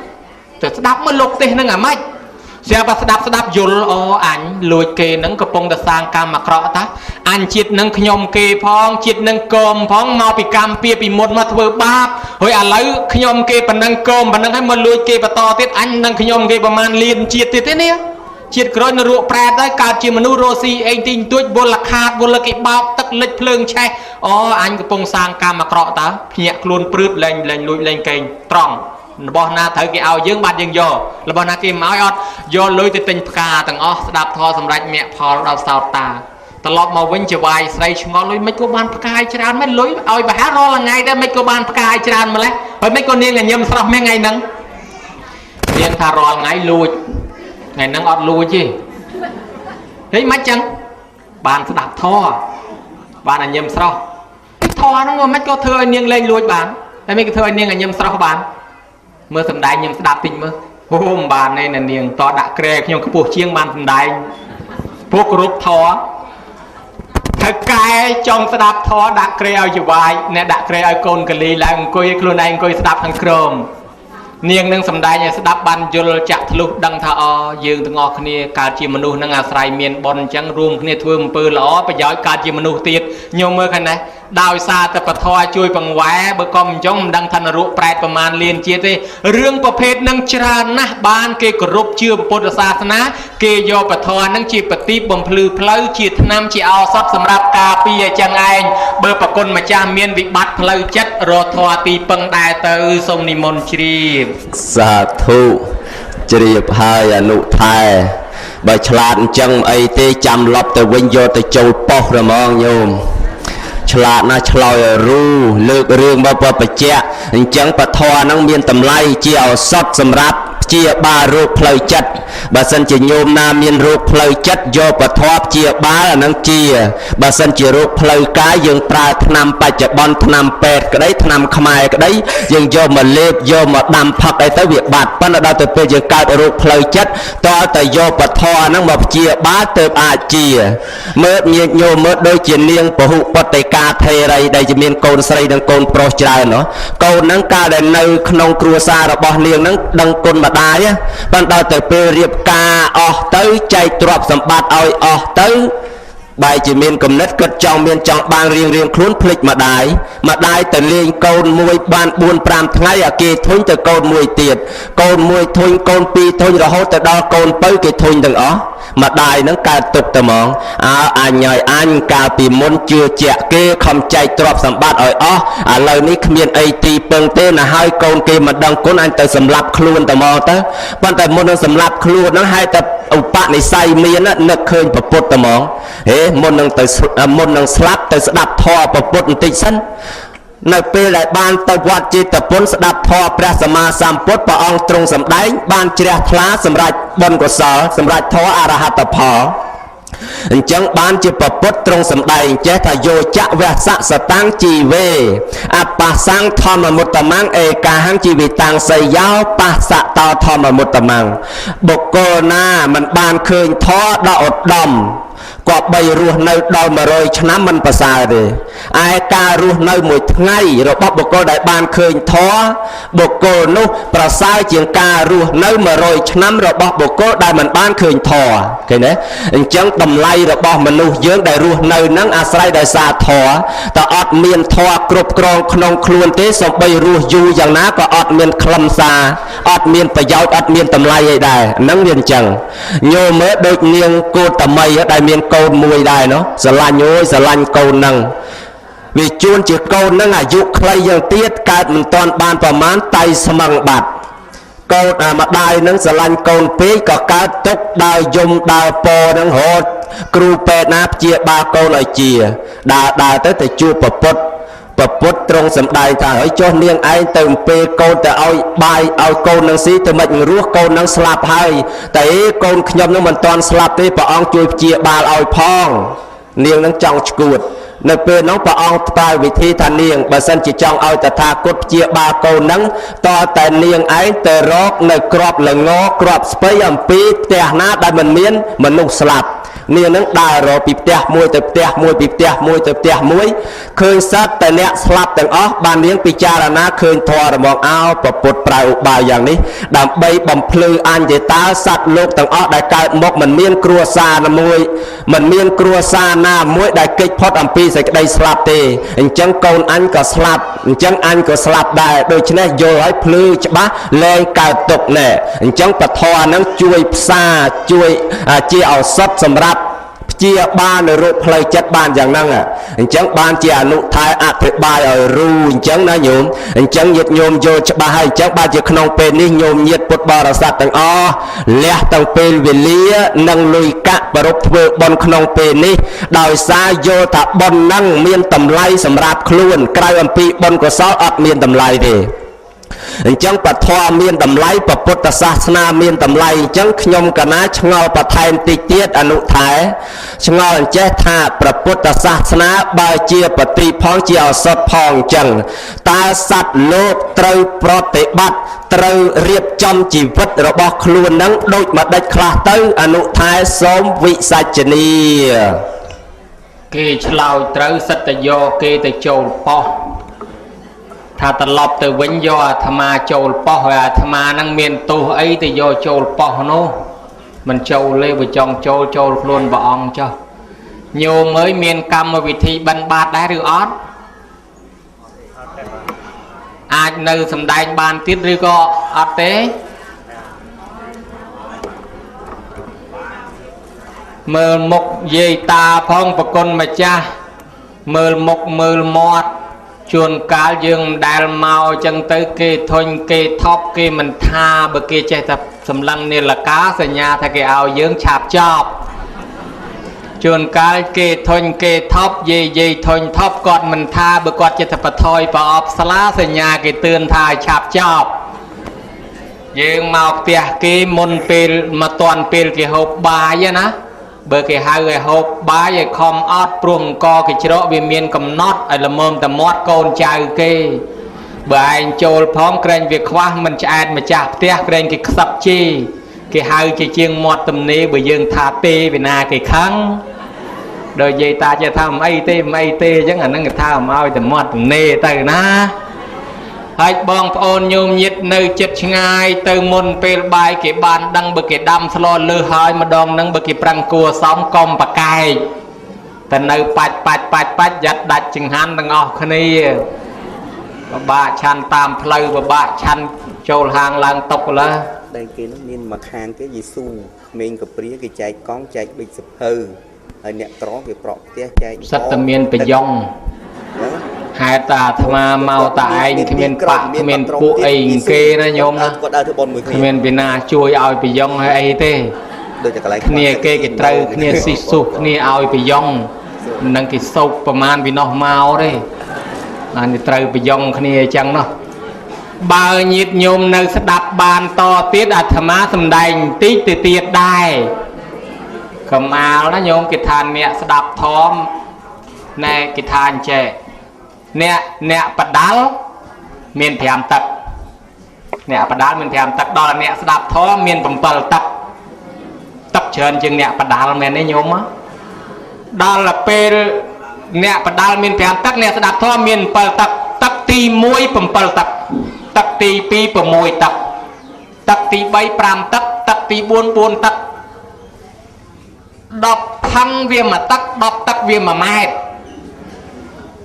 S1: ទៅស្ដាប់មើលលោកទេសហ្នឹងអាម៉េចស្រាប់តែស្ដាប់យល់អូអញលួចគេហ្នឹងកំពុងតែសាងកម្មអាក្រក់តាអញជាតិនឹងខ្ញុំគេផងជាតិនឹងកុំផងមកពីកម្មពៀពីមុនមកធ្វើបាបហើយឥឡូវខ្ញុំគេប៉ុណ្ណឹងកុំប៉ុណ្ណឹងហើយមកលួចគេបន្តទៀតអញនឹងខ្ញុំគេប្រមាណលានជាតិទៀតទេនេះជាតិក្រោយនៅរក់ប្រែតហើយកើតជាមនុស្សរស់ស៊ីអេងទីងទួចវល់ខាតវល់គេបោកទឹកលិចភ្លើងឆេះអូអញកំពុងសាងកម្មអាក្រក់តើភ្ញាក់ខ្លួនព្រឺតលែងលួចលែងកេងត្រង់របស់ណាត្រូវគេឲ្យយើងបាត់យើងយករបស់ណាគេមកឲ្យអត់យកលុយទៅទិញផ្កាទាំងអស់ស្ដាប់ធម៌សម្រាប់មគ្គផលដល់សោតតាត្រឡប់មកវិញជាវាយស្រីឆ្ងល់លុយមិនក៏បានផ្កាយច្រើនមែនលុយឲ្យប្រហែលរាល់ថ្ងៃដែរមិនក៏បានផ្កាយច្រើនម្លេះហើយមិនក៏នាងញញឹមស្រស់មែនថ្ងៃហ្នឹងនាងថារាល់ថ្ងៃលួចថ្ងៃហ្នឹងអត់លួចទេហេមិនចឹងបានស្ដាប់ធម៌បានញញឹមស្រស់ធម៌ហ្នឹងមិនក៏ធ្វើឲ្យនាងលែងលួចបានតែមិនក៏ធ្វើឲ្យនាងញញឹមស្រស់បានមើលសំដែងខ្ញុំស្ដាប់តិចមើលអូមិនបានទេនាងតដាក់ក្រែខ្ញុំខ្ពស់ជាងបានសំដែងពួកគ្រប់ធរថៅកែចង់ស្ដាប់ធរដាក់ក្រែឲ្យចវាយអ្នកដាក់ក្រែឲ្យកូនកលីឡើងអង្គុយខ្លួនឯងអង្គុយស្ដាប់ខាងក្រោមនាងនឹងសំដែងឲ្យស្ដាប់បានយល់ចាក់ធ្លុះដឹងថាយើងទាំងអស់គ្នាកើតជាមនុស្សនឹងអាស្រ័យមានបុណ្យអញ្ចឹងរួមគ្នាធ្វើអំពើល្អប្រយោជន៍កើតជាមនុស្សទៀត ញោមមើលខាងនេះដោយសារតែពធជួយបង្វែរបើក៏មិនចឹងមិនដឹងថានរកប្រែតប្រមាណលានជាតិទេរឿងប្រភេទនឹងច្រើនណាស់បានគេគោរពជឿពុទ្ធសាសនាគេយកពធនឹងជាបទីបំភ្លឺផ្លូវជាថ្នាំជាឱសថសម្រាប់ការពារអញ្ចឹងឯងបើប្រគុណម្ចាស់មានវិបត្តិផ្លូវចិត្តរកធម៌ទីពឹងដែរទៅសូមនិមន្តជ្រាប
S2: សាធុជ្រាបហើយអនុថែបើឆ្លាតអញ្ចឹងអីទេចាំលប់ទៅវិញយកទៅចូលប៉ុស្តិ៍ហ្មងញោមឆ្លាតណាស់ឆ្លើយរូលើករឿងមកបញ្ជាក់អញ្ចឹងពធហ្នឹងមានតម្លៃជាឱសថសម្រាប់ជាបាលរោគផ្លូវចិត្តបើសិនជាញោមណាមានរោគផ្លូវចិត្តយកពធជាបាលអានឹងជាបើសិនជារោគផ្លូវកាយយើងប្រើថ្នាំបច្ចុប្បន្នថ្នាំពេទ្យក្តីថ្នាំខ្មែរក្តីយើងយកមកលេបយកមកដាំផឹកអីទៅវាបាត់ប៉ុន្តែដល់ទៅពេលយើងកើតរោគផ្លូវចិត្តតើតែយកពធហ្នឹងមកជាបាលទៅអាចជាមើលញាតិញោមមើលដូចជានាងពហុបតិកាថេរីដែលជាមានកូនស្រីនិងកូនប្រុសច្រើនហ៎កូនហ្នឹងកាលដែលនៅក្នុងគ្រួសាររបស់នាងហ្នឹងដឹងគុណម្ដាយប៉ុន្តែដល់ទៅពេលរៀបការអស់ទៅចែកទ្រព្យសម្បត្តិឲ្យអស់ទៅបែរជាមានគំនិតគិតចង់មានចង់បានរៀងខ្លួនភ្លេចម្ដាយទៅលេងកូនមួយបាន4 5ថ្ងៃអាគេធុញទៅកូនមួយទៀតកូនមួយធុញកូនពីរធុញរហូតទៅដល់កូនពៅគេធុញទាំងអស់ម្ដាយនឹងកើតទុកតែហ្មងអញឲ្យអញកាលពីមុនជឿជាក់គេខំចែកទ្រព្យសម្បត្តិឲ្យអស់ឥឡូវនេះគ្មានអីទីពឹងទេណាហើយកូនគេមិនដឹងគុណអញទៅសម្លាប់ខ្លួនតែហ្មងទៅប៉ុន្តែមុននឹងសម្លាប់ខ្លួនហ្នឹងហេតុតែឧបនិស្ស័យមាននឹកឃើញប្រពុតតែហ្មងហេមុននឹងស្លាប់ទៅស្ដាប់ធម៌ប្រពុតបន្តិចសិននៅពេលដែលបានទៅវត្តចេតពុនស្ដាប់ធម៌ព្រះសម្មាសម្ពុទ្ធព្រះអង្គទ្រង់សម្ដែងបានជ្រះថ្លាសម្រាប់បុណ្យកុសលសម្រាប់ធម៌អរហត្តផលអញ្ចឹងបានជាប្រពុតទ្រង់សម្ដែងចេះថាយោចៈវសៈសតាំងជីវេអបសង្ឃធម្មមុតតមੰឯកាហੰជីវិតាំងសីយោបសៈតធម្មមុតតមੰបុគ្គលណាមិនបានឃើញធម៌ដ៏ឧត្តមក៏បីរស់នៅដល់100ឆ្នាំមិនប្រសើរទេឯការរស់នៅមួយថ្ងៃរបស់បុគ្គលដែលបានឃើញធម៌បុគ្គលនោះប្រសើរជាងការរស់នៅ100ឆ្នាំរបស់បុគ្គលដែលមិនបានឃើញធម៌ឃើញទេអញ្ចឹងតម្លៃរបស់មនុស្សយើងដែលរស់នៅនឹងអាស្រ័យដោយសារធម៌តើអត់មានធម៌គ្រប់គ្រងក្នុងខ្លួនទេសូម្បីរស់យូរយ៉ាងណាក៏អត់មានខ្លឹមសារអត់មានប្រយោជន៍អត់មានតម្លៃអីដែរហ្នឹងវាអញ្ចឹងញោមមើលដូចនាងកូតមីដែលមានកូនមួយដែរណោះស្រឡាញ់ស្រឡាញ់កូនហ្នឹងវាជួនជាកូនហ្នឹងអាយុខ្លីយ៉ាងទៀតកើតមិនទាន់បានប្រមាណតៃស្មឹងបាត់កូនម្ដាយហ្នឹងស្រឡាញ់កូនពេកក៏កើតទុកដើរយំដើរពហ្នឹងរហូតគ្រូពេទ្យណាព្យាបាលកូនឲ្យជាដើរទៅជួបប្រពុតទ្រង់សម្ដែងថាហើយចុះនាងឯងទៅអំពេលកូនទៅឲ្យបាយឲ្យកូននឹងស៊ីទៅមិនរស់កូននឹងស្លាប់ហើយតែកូនខ្ញុំនឹងមិនទាន់ស្លាប់ទេព្រះអង្គជួយព្យាបាលឲ្យផងនាងនឹងចង់ឈួតនៅពេលនោះព្រះអង្គផ្ដល់វិធីថានាងបើសិនជាចង់ឲ្យតថាគតព្យាបាលកូននឹងតើតែនាងឯងទៅរកនៅក្របល្ងក្របស្ពៃអំពីផ្ទះណាដែលមិនមានមនុស្សស្លាប់នាងនឹងដើររកពីផ្ទះមួយទៅផ្ទះមួយពីផ្ទះមួយទៅផ្ទះមួយឃើញសត្វតែអ្នកស្លាប់ទាំងអស់បាននាងពិចារណាឃើញធម៌របស់អោប្រពុតប្រើឧបាយយ៉ាងនេះដើម្បីបំភ្លឺអញ្ញតាសត្វលោកទាំងអស់ដែលកើតមកមិនមានគ្រួសារណាមួយមិនមានគ្រួសារណាមួយដែលគេចផុតអំពីសេចក្តីស្លាប់ទេអញ្ចឹងកូនអញក៏ស្លាប់អញ្ចឹងអញក៏ស្លាប់ដែរដូច្នេះយល់ឲ្យភ្លឺច្បាស់លែងកើតទុកណែអញ្ចឹងពធនឹងជួយផ្សារជួយជាឱសថសម្រាប់ព្យាបាលនៅរោគផ្លូវចិត្តបានយ៉ាងហ្នឹងអញ្ចឹងបានជាអនុថែអធិប្បាយឲ្យរូអញ្ចឹងណាញោមអញ្ចឹងញាតិញោមយល់ច្បាស់ហើយអញ្ចឹងបានជាក្នុងពេលនេះញោមញាតិពុទ្ធបរិស័ទទាំងអស់លះទាំងពេលវេលានិងលុយកាក់ប្រពធ្វើបុណ្យក្នុងពេលនេះដោយសារយល់ថាបុណ្យហ្នឹងមានតម្លៃសម្រាប់ខ្លួនក្រៅអំពីបុណ្យកុសលអត់មានតម្លៃទេអញ្ចឹងពធមានតម្លៃពុទ្ធសាសនាមានតម្លៃអញ្ចឹងខ្ញុំកណាឆ្ងល់បន្ថែមតិចទៀតអនុថែឆ្ងល់អញ្ចេះថាព្រះពុទ្ធសាសនាបើជាបฏิផងជាឱសថផងអញ្ចឹងតើសត្វលោកត្រូវប្រតិបត្តិត្រូវរៀបចំជីវិតរបស់ខ្លួននឹងដូចម្ដេចខ្លះទៅអនុថែសូមវិសាចនី
S1: គេឆ្លោយត្រូវសិតតយកគេទៅចូលប៉ោះថាត្រឡប់ទៅវិញយកអាត្មាចូលប៉ោះហើយអាត្មានឹងមានទោសអីទៅយកចូលប៉ោះនោះមិនចូលលេបើចង់ចូលខ្លួនព្រះអង្គចុះ nhôm mới miền cam mà vị thị bắn bát đá rượu ót ai nơi sầm đai bàn tiết rư co ót tế mờ mục dây ta phong bậc con mà cha mờ mục mờ mọt chuồn cá dương đài màu chân tới kê thôn kê thóp kê mình tha bậc kê chạy tập sầm lăng nên là cá sờ nhà thay cái áo dương chạp chọc chuồn cá kê thôn kê thóp dây dây thôn thóp quạt mình tha bậc quạt chạy tập thôi và ốp salá sờ nhà cái tươn tha chạp chọc dương màu tia kê môn pê mà toàn pê cái hộp bài vậy ná bởi cái hai người hộp bá vậy không ót pruông co cái chỗ vì miền cầm nót ở là mồm tầm mót con trai kê bởi anh trôi phóng kênh việc khoa mình chạy mà chạp tiếc kênh cái sắp chi cái hai cái chiêng mót tầm ní bởi dương thả tê vì na cái kháng đời dây ta cho thăm ai tê chẳng hạn nó người ta mà ơi tầm mót tầm ní từ ná hai bong ôn nhôm nhiệt nơi chết ngay từ môn pel bài cái bàn đăng bực cái đam slo lư hai mà đong nâng bực cái prang cua sóng com bạc cài từ nơi bạch giật đặt chừng han đằng ngọc khani bà chan tam plei bà chan châu hàng lang tộc là
S3: đây kia nó nên mặc hàng cái gì su mình cặp bia cái chạy con chạy bị sập hư ở nhẹ có cái prọ tia chạy
S1: sắt tầm miền bị dòng hai ta tham mau tại thì miền bạc miền phụ ấy kê nó nhôm nó miền Việt Nam chui ao bị dòng hay ấy thế nia kê cái trâu nia xì sụp nia ao bị dòng nâng cái sâuประมาณ vì nó mau đấy là cái trâu bị dòng nia chẳng nó bao nhiêu nhôm nơi sẽ đập bàn to tiết à tham á sầm đành tít từ tiết đai cầm áo nó nhôm cái than nè sẽ đập thóm nè cái than trẻ nè bật đá miền thèm tật nè bật đá miền thèm tật đó là nè đạp thó miền bầm bờ tật tật trơn chừng nè bật đá miền đấy nhôm á đó là pe nè bật đá miền thèm tật nè đạp thó miền bờ tật tật tì muối bầm bờ tật tật tì pi bầm muối tật tật tì bay pram tật tật tì buôn tật đọc thăng viêm mà tật đọc tật viêm mà mai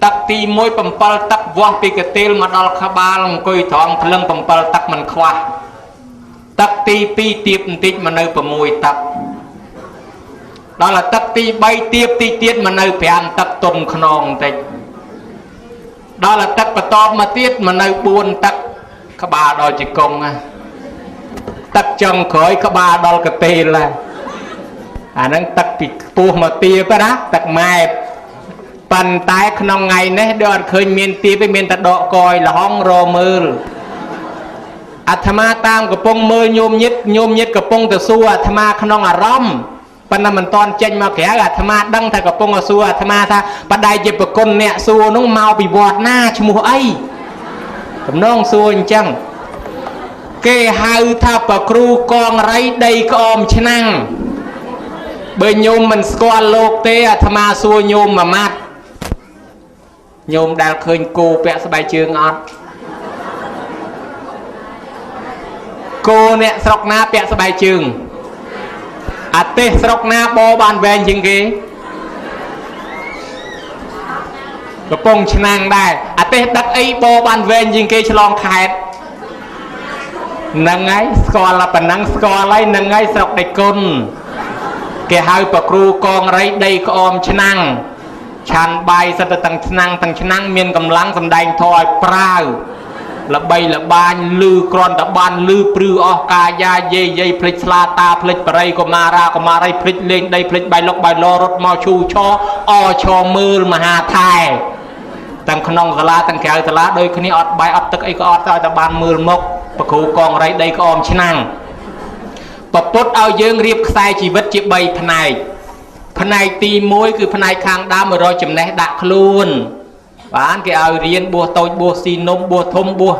S1: tắc tì môi bầm bal tắc vong pi cái tel mà đal khá ba lòng coi thong phăng bầm bal tắc mình khoa tắc tì pi tiệp tít mà nơi bầm môi tắc đó là tắc tì bay tiệp tì tiết mà nơi phèn tắc tùng khnon tít đó là tắc bờ to mà tiết mà nơi buôn tắc khá ba đòi chỉ công tắc chân khởi khá ba đal cái tel là nâng tắc bị pu mà tiệp đó tắc mai bàn tay không ngày nè đợt khơi miền tây với miền tây độ coi là hong rô mưa thama tam của pong mưa nhôm nhất của pong từ xua thama không à rom bàn là mình toàn tranh mà kẻ thama đăng thay của pong ở xua thama tha bàn đại dịp của con nè xua nó mau bị vọt na cho mùa ấy cũng non xua chăng kê hai tha và kru con rấy đây có ôm chân năng bởi nhôm mình squat lột tê thama xua nhôm mà mát nhôm đang khơi cô vẽ bài trường ngọt cô nè sọc na vẽ bài trường tê sọc na bo bàn về chừng ghế cái bông chân năng đây tê đặt ấy bo bàn về chừng ghế cho lòng khẹt nâng ấy score là phần năng score lấy nâng ấy sọc đầy côn cái hai bậc ru con rấy đây có ôm chân năng chan bay sẽ tăng năng miền cầm lăng sầm đành thôi prao là bay là ban lư con đã ban lư prư o ca ya dây plek la ta plek bray của mara plek lên đây plek bay lộc bay lo rốt mau chu cho mưa mà hà thai tăng khôn gà la tăng kéo gà la đôi khi ọt bay ọt tức ấy có ọt ta ban mưa mốc bậc cụ con rấy đây có ôm chân năng bậc bút ao dương riệp sai chỉ vứt chỉ bay thân này tì môi cứ phần này khang đam rồi chấm này đặt luôn bán cái ao riêng bùa tôi bùa xì nôm bùa thôm bùa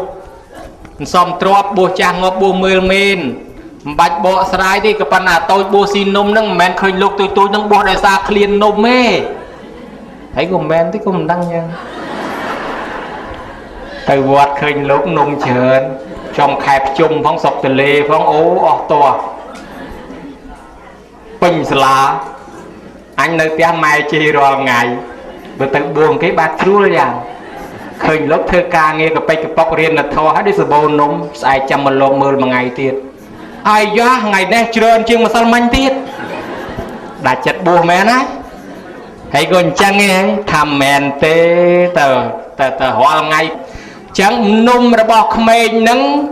S1: xóm trọp bùa trang ngọc bùa mưa men bạch bộ sài đi cái phần nào tôi bùa xì nôm nâng men khơi lục tôi nâng bùa để xa liền nôm mê thấy cùng men thấy cùng đăng nha từ vọt khơi lục nôm chớn trong khẹp chung phóng sọc từ lê phóng ố to bình là anh nơi tiếng mai chi rồi ngày bữa tự buồn cái bát rú ra khơi lúc thơ ca nghe cái bọc riêng là thò hết đi sự bồn nôm ai chăm mà lộn mưa mà ngày tiệt ai do ngày nay trơn chương mà sao manh tiệt đã chặt buồn mẹ nấy hãy còn chăng nghe thầm mèn tê tờ hoa ngày chẳng nôm ra bọc mền nắng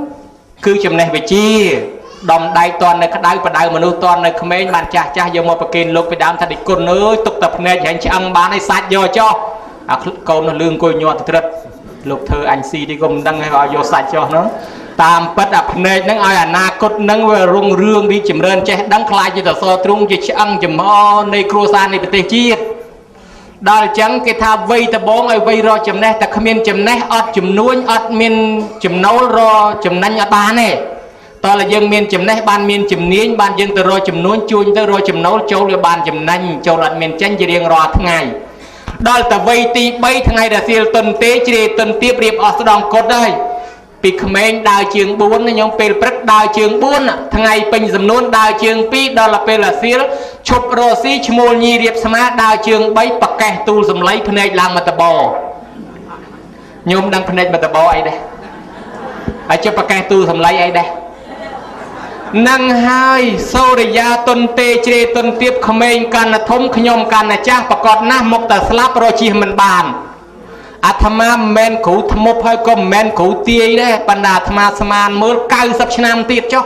S1: cứ chùm này về chi đom đai toàn này cái đai mà nuôi toàn này không mấy bạn cha vô một bậc kinh lục về đám thằng địch côn ơi tục tập này chẳng chăng bán hay sát vô cho câu nó lương coi nhọt thật lục thơ anh si đi gồm đăng hay gọi vô sạch cho nó tam bất đập này nắng ai na cốt nắng về rung rương đi chìm lên che đắng khai cho tờ so trung cho ăn chìm ho này croissant này bị chi đó chẳng cái tha vây ta bóng ai vây ro chìm này ta không miên chìm này ọt chìm nuôi ọt miên chìm nấu ro chìm nanh ọt ba này to là dân miền chìm này ban miền chìm niên ban dân từ rồi chìm nuôi chui tới rồi chìm nấu châu là ban chìm nanh châu là miền tranh chỉ riêng rò tháng ngày đó là vây ti bay tháng ngày là siêu tuần tế chỉ để tuần tiếp điệp ở đòn cốt đây bị comment đào trường 4 nhóm pel prek đào trường 4 tháng ngày bình dầm nôn đào trường pi đó là pel là siêu chụp rosi chmol nhi điệp sama đào trường bay bạc kẹt tu dầm lấy phần này làm mà ta bò nhóm đang phần này mà ta bò ai đây ở cho bạc kẹt tu dầm lấy ai đây năng hai sâu để gia tuần tê chê tuần tiếp comment can là thông khnyom can là cha bạc cọt na một tờ slap rồi chi mình bàn Athama men cũ tham mốc hay có men cũ tia đấy, ban đà tham saman mới cao sắp năm tiết cho,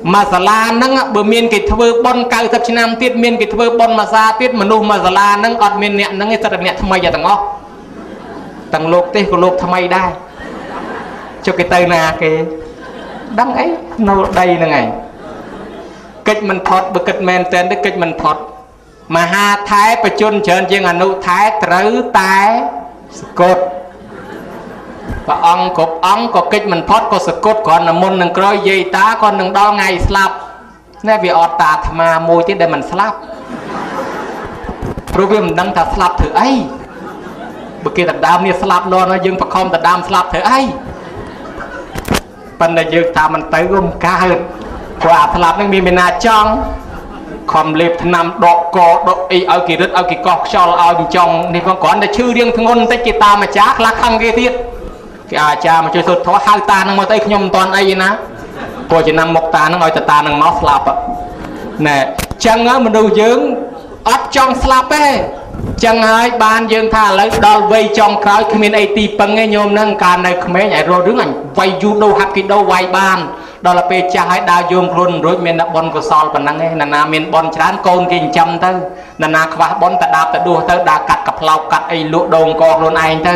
S1: mà sả la nâng bờ miền cái thưa bon cao sắp năm tiết miền cái thưa bon mà xa tiết mà nu mà sả la nâng ọt miền nẹt nâng cái sợi nẹt tham giờ tầng ngó, tầng lục tê của lục tham đây, cho cái tay na cái đăng ấy nô đây là ngày, cách mình thọt bờ cách men tên đấy cách mình thọt, mà ha thái bờ chôn chơn riêng anh nu thái trứ tai cột và ông có kịch mình thoát có sự cốt còn là môn đừng coi gì ta còn đừng đo ngày slap nên vì ọt ta mà môi tiết để mình slap rồi vì mình đăng ta slap thử ấy bởi kia ta đam nia slap lo nó dừng và không ta đam slap thử ấy phần này dừng ta mình tới gồm ca hơn quả slap nó bị mình à trong không liệp nằm đọ cọ đọ y ở kỳ đất ở kỳ cọ cho ở trong thì còn còn là chư riêng thằng ngôn tới kỳ ta mà chát lá khăng kia thiết cái cha mà chơi sụt thó hai ta nó ngồi tay nhom toàn ấy ná cô chỉ nằm một ta nó ngồi ta nó máu slap nè chẳng á mình đâu dướng ấp trong slap ấy chẳng ai ban dương tha lấy đo vây trong khói khi mình ấy tì bằng nghe nhôm nâng càn này mấy nhảy rồi đứng ảnh vay judo hạt kỳ đâu vay ban đó là pe cha hay đa dùng luôn rồi mình đã bon của sol phần năng ấy là na mình bon chán côn kinh chăm tới là na khóa bon ta đạp ta đua tới đa cắt cặp lau cắt ấy lụa đồng con luôn ai tới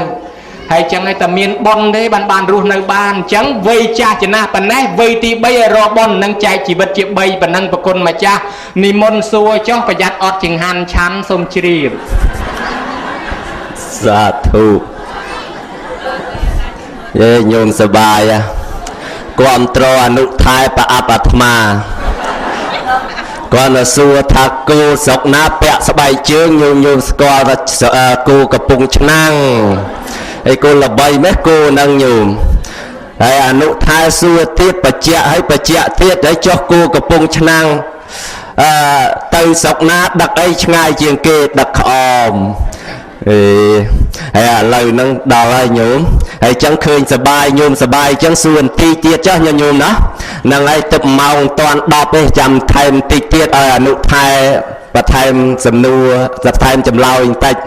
S1: hay chẳng ấy ta miền bon đấy ban ruột nơi ban chẳng vây cha chỉ na phần này vây ti bay rồi bon năng chạy chỉ bật chip bay phần năng bậc con mà cha ni môn xua cho phải giặt ọt chừng han chán xôm chì
S2: sa thu ye nhômสบายàความตรอนุท้ายปะอัปธมาก่อนสัวทักกูสกนาเปะสบายเชื้อโยมสกอร์กูกระปุงชนั่งไอ้กูละใบแม่กูนั่งโยมไอ้อนุท้ายสัวเทียบปะเจาะให้ปะเจาะเทียบได้จอกกูกระปุงชนั่งตือสกนาดักไอ้ง่ายเจียงเกตดักออมlời nâng đào ai nhôm hay chẳng khơi sờ bài chẳng xuân ti tiết cho nhà nhôm đó nâng ai tập mong toàn đọc ấy chăm thêm ti tiết ở nụ thai và thêm sầm nua giật thêm chầm lao in tách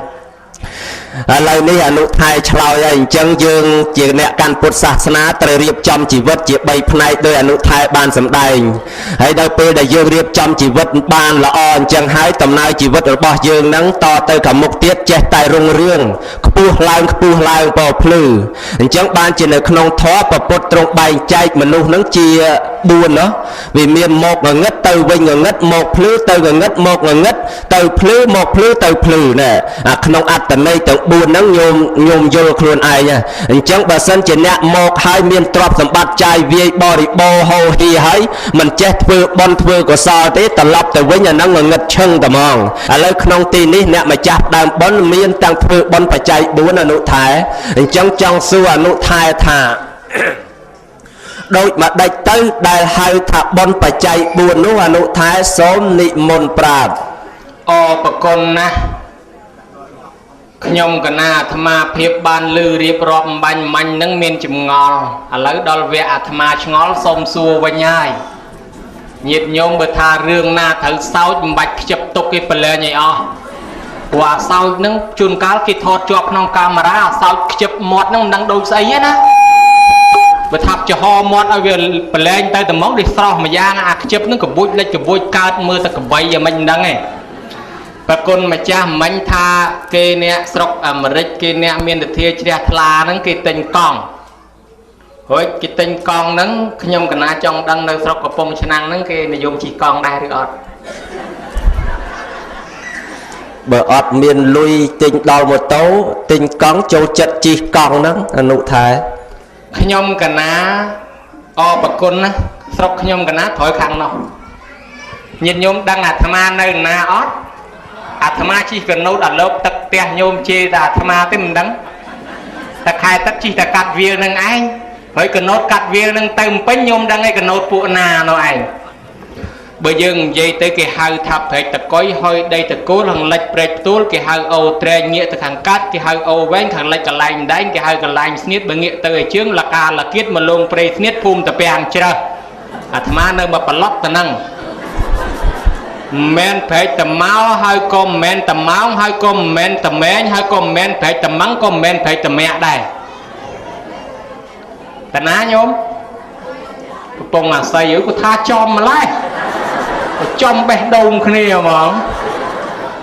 S2: lời này nụ thai chlau anh chẳng dương chỉ nẹt can Phậtศาสนาตระเรียบจำชีวิตจีใบพนัยโดยอนุทายบานสำได้ให้ได้ไปได้ยืงเรียบจำชีวิตบานละอ่อนจังหายตำนายชีวิตរបស់យើងនឹងតទៅกับមុខទៀតចេះតែរុងរឿងខ្ពស់ឡើងបោភ្លឺអញ្ចឹងបានជានៅក្នុងធម៌ប្រពុតត្រង់បែងចែកមនុស្សនឹងជា4เนาะវាមានមកងឹតទៅវិញងឹតមកភ្លឺទៅងឹតមកងឹតទៅភ្លឺមកភ្លឺទៅភ្លឺណែក្នុងអត្តន័យទាំង4ហ្នឹងញោមយល់ខ្លួនឯងអញ្ចឹងបើសិនជាអ្នកមកហើយមានទ្រព្យសម្បត្តិចាយវាយបរិបោហោហីហើយមិនចេះធ្វើបន់ធ្វើកុសលទេត្រឡប់ទៅវិញអាហ្នឹងងងឹតឈឹងតែហ្មងឥឡូវក្នុងទីនេះអ្នកម្ចាស់ដើមបន់មានតាំងធ្វើបន់បច្ច័យ4អនុថែអញ្ចឹងចង់សួរអនុថែថាដូចមកដាច់ទៅដែលហៅថាបន់បច្ច័យ4នោះអនុថែសូមនិមន្តប្រាប់
S1: បកុនណាខ្ញុំកណាអាត្មាភាពបានលឺរៀបរាប់បាញ់មាញ់នឹងមានចម្ងល់ឥឡូវដល់វគ្គអាត្មាឆ្ងល់សូមសួរវិញហើយញាតិញោមបើថារឿងណាត្រូវសោចមិនបាច់ខ្ជិបទុកគេប្រឡែងឲ្យអស់ព្រោះអាសោចនឹងជួនកាលគេថតជាប់ក្នុងកាមេរ៉ាអាសោចខ្ជិបមាត់នឹងមិនដឹងដូចស្អីទេណាបើថាប់ចំហមាត់ឲ្យវាប្រឡែងទៅតែមកដូចស្រស់មួយយ៉ាងអាខ្ជិបនឹងកបួចលិចកបួចកើតមើលតែកបីយ៉ាងមិនដឹងទេប្រគុណម្ចាស់មិញថាគេអ្នកស្រុកអាមេរិកគេអ្នកមានទធាជ្រះថ្លាហ្នឹងគេទិញកង់ហើយគេទិញកង់ហ្នឹងខ្ញុំកណាចង់ដឹងនៅស្រុកកំពង់ឆ្នាំងហ្នឹងគេនិយមជិះកង់ដែរឬអត់
S2: បើអត់មានលុយទិញដល់ម៉ូតូទិញកង់ចូលចិត្តជិះកង់ហ្នឹងអនុថែ
S1: ខ្ញុំកណាប្រគុណណាស្រុកខ្ញុំកណាត្រយខាងនោះញាតិញោមដឹងអាត្មានៅណាអត់អាត្មាជិះកណូតអាលោកទឹកផ្ទះញោមជេរតែអាត្មាទេមិនដឹងតែខែទឹកជិះតែកាត់វាលនឹងឯងហើយកណូតកាត់វាលនឹងទៅពេញញោមដឹងឯកណូតពួកណានោះឯងបើយើងនិយាយទៅគេហៅថាព្រែកតកុយហើយដីតកូលខាងលិចព្រែកផ្ទួលគេហៅអូត្រែងងាកទៅខាងកាត់គេហៅអូវែងខាងលិចកន្លែងដែងគេហៅកន្លែងស្នៀតបើងាកទៅឲ្យជើងលកាលកៀតមកលងព្រៃស្នៀតភូមិតាពាំងច្រឹះអាត្មានៅមកប្រឡប់ទៅហ្នឹងមែនព្រែកតម៉ោហើយក៏មែនតម៉ោងហើយក៏មែនតម៉ែងហើយក៏មែនព្រែកតម៉ាំងក៏មែនព្រែកតមាក់ដែរតាណាញោមកំពុងអាស័យក៏ថាចំម្លេះចំបេះដូងគ្នាហ្មង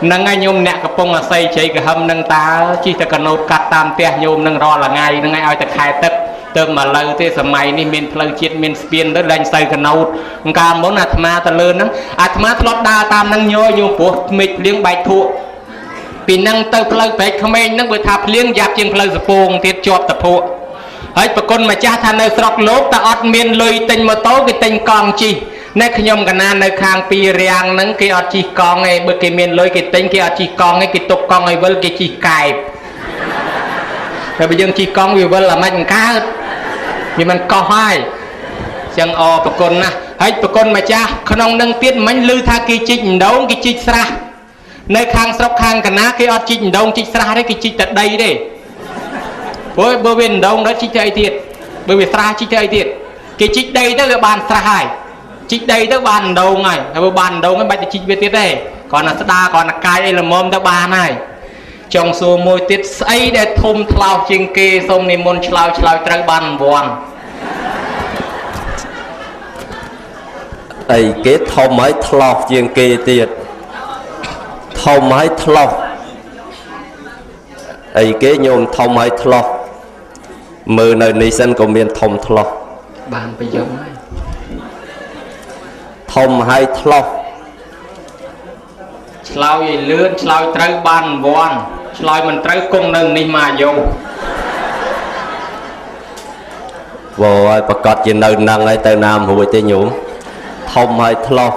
S1: ហ្នឹងហើយញោមអ្នកកំពុងអាស័យជ័យក្រហមនឹងតើជិះតែកណូតកាត់តាមផ្ទះញោមនឹងរាល់ថ្ងៃហ្នឹងហើយឲ្យតែខែទឹកទៅមកលើទេសម័យនេះមានផ្លូវជាតិមានស្ពានទៅលែងសូវកណូតកាលមុនអាត្មាទៅលើហ្នឹងអាត្មាធ្លាប់ដើរតាមហ្នឹងញោមព្រោះមេឃភ្លៀងបែកធក់ពីហ្នឹងទៅផ្លូវព្រែកក្មេងហ្នឹងបើថាភ្លៀងយ៉ាប់ជាងផ្លូវសពងទៀតជាប់តភក់ហើយប្រគុណម្ចាស់ថានៅស្រុកលោកតែអត់មានលុយទិញម៉ូតូគេទិញកង់ជិះនៅខ្ញុំកណានៅខាងពីរាំងហ្នឹងគេអត់ជិះកង់ទេបើគេមានលុយគេទិញគេអត់ជិះកង់ទេគេទុកកង់ឲ្យវិលគេជិះកែបតែបើយើងជិះកង់វាវិលអាម៉េចមិនកើតវាមិនកោះហើយចឹងប្រគុណណាហើយប្រគុណម្ចាស់ក្នុងនឹងទៀតមិញឮថាគេជីកដងគេជីកស្រះនៅខាងស្រុកខាងកណាគេអត់ជីកដងជីកស្រះទេគេជីកតែដីទេព្រោះបើវាដងដល់ជីកទៅអីទៀតបើវាស្រះជីកទៅអីទៀតគេជីកដីទៅវាបានស្រះហើយជីកដីទៅបានដងហើយហើយបើបានដងហើយបាច់ទៅជីកវាទៀតទេគ្រាន់តែស្ដាគ្រាន់តែកាយអីល្មមទៅបានហើយចង់សួរមួយទៀតស្អីដែលធំថ្លោសជាងគេសូមនិមន្តឆ្លើយត្រូវបានរង្វាន់
S2: អីគេធំហើយថ្លោសជាងគេទៀតធំហើយថ្លោសអីគេញោមធំហើយថ្លោសមើលនៅនេះសិនក៏មានធំថ្លោស
S1: បានប្រយោជន៍ហើយ
S2: ធំហើយថ្លោស
S1: ឆ្លើយឲ្យលឿនឆ្លើយត្រូវបានរង្វាន់ឆ្លើយមិនត្រូវគង់នៅនេះមកយោ
S2: វ៉ហើយប្រកាសជានៅនឹងហើយទៅណាមរួចទេញោមធំហើយថ្លោស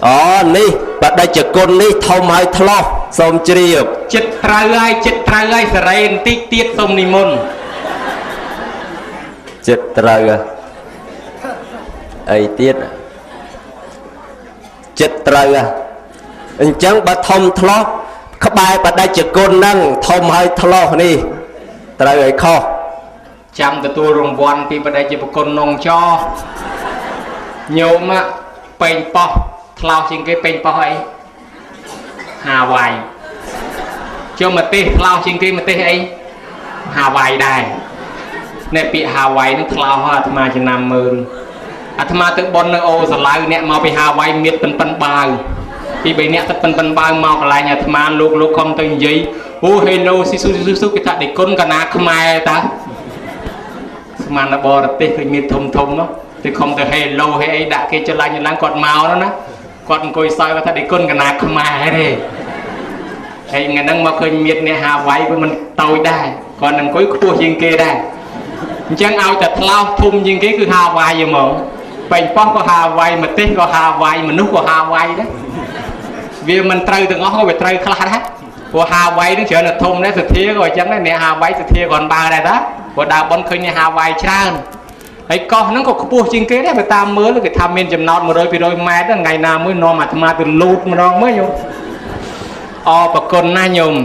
S2: អូនេះបដិជគុណនេះធំហើយថ្លោសសូមជ្រាប
S1: ចិត្តត្រូវហើយសរេបន្តិចទៀតសូមនិមន្ត
S2: ចិត្តត្រូវអីទៀតចិត្តត្រូវអញ្ចឹងបើធំថ្លោសក្បែរបដិជគុណហ្នឹងធំហើយថ្លោសនេះត្រូវឲ្យខុស
S1: ចាំទទួលរង្វាន់ពីបដិជគុណនងចញោមពេញប៉ោះថ្លោសជាងគេពេញប៉ោះអីហាវ៉ៃជុំម្ទេសថ្លោសជាងគេម្ទេសអីហាវ៉ៃដែរអ្នកពាក្យហាវ៉ៃនឹងថ្លោសអាត្មាចំណាំមើលអាត្មាទៅបននៅអូសាឡៅអ្នកមកពីហាវ៉ៃមៀតប៉ិនបាវពី3អ្នកទៅប៉ិនបាវមកកន្លែងអាត្មាលោកខំទៅនិយាយអូហេឡូស៊ីស៊ូគេថាដេគុណកណាខ្មែរតាស្មានបរទេសឃើញមានធំនោះទៅខំទៅហេឡូហេអីដាក់គេចលាញ់ឡើងគាត់មកនោះណាគាត់អង្គុយសើគាត់ថាដេគុណកណាខ្មែរទេហើយថ្ងៃហ្នឹងមកឃើញមានអ្នកហាវ៉ៃវាមិនតូចដែរគាត់អង្គុយខ្ពស់ជាងគេដែរអញ្ចឹងឲ្យតែថ្លោសធំជាងគេគឺហាវ៉ៃហ្មងពេញប៉ោះក៏ហាវ៉ៃម្ទេសក៏ហាវ៉ៃមនុស្សក៏ហាវ៉ៃដែរវាមិនត្រូវទាំងអស់ក៏វាត្រូវខ្លះដែរព្រោះហាវ៉ៃនឹងច្រើនតែធំដែរសទ្ធាក៏អញ្ចឹងដែរអ្នកហាវ៉ៃសទ្ធាគ្រាន់បើដែរតាព្រោះដើរបនឃើញអ្នកហាវ៉ៃច្រើនហើយកោះហ្នឹងក៏ខ្ពស់ជាងគេដែរបើតាមមើលគេថាមានចំណោត100-200ម៉ែត្រថ្ងៃណាមួយនាំអាត្មាទៅលូតម្ដងមើលយ ប្រគុណណាញោម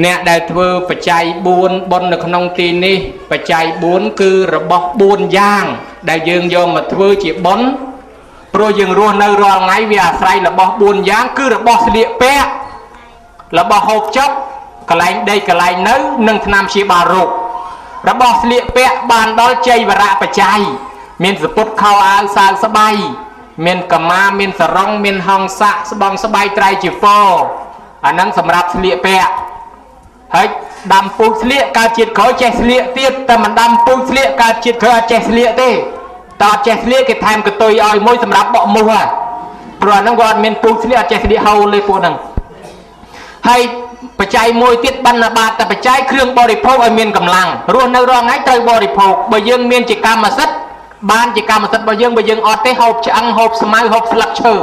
S1: អ្នកដែលធ្វើបច្ច័យ4បុណ្យនៅក្នុងទីនេះបច្ច័យ4គឺរបស់4យ៉ាងដែលយើងយកមកធ្វើជាបុណ្យព្រោះយើងរស់នៅរាល់ថ្ងៃវាអាស្រ័យរបស់4យ៉ាងគឺរបស់ស្លៀកពាក់របស់ហូបចុកកន្លែងដីកន្លែងនៅនិងថ្នាំព្យាបាលរោគរបស់ស្លៀកពាក់បានដល់ជ័យវរៈបច្ច័យមានសពុតខោអាវសាវស្បៃមានកម្មាមានសរងមានហង្ស័កស្បង់ស្បៃត្រៃជីហ្វអាហ្នឹងសម្រាប់ស្លៀកពាក់ហើយដាំពូជស្លៀកកើតជាតិក្រោយចេះស្លៀកទៀតតែមិនដាំពូជស្លៀកកើតជាតិក្រោយអត់ចេះស្លៀកទេតើអត់ចេះស្លៀកគេថែមកតុយឲ្យមួយសម្រាប់បក់មូសព្រោះអាហ្នឹងគាត់អត់មានពូជស្លៀកអត់ចេះស្លៀកហូលទេពួកហ្នឹងហើយបច្ច័យមួយទៀតបណ្ឌបាតតែបច្ច័យគ្រឿងបរិភោគឲ្យមានកម្លាំងរស់នៅរាល់ថ្ងៃត្រូវបរិភោគបើយើងមានជាកម្មសិទ្ធិបានជាកម្មសិទ្ធិរបស់យើងបើយើងអត់ទេហូបឆ្អឹងហូបស្មៅហូបស្លឹកឈើ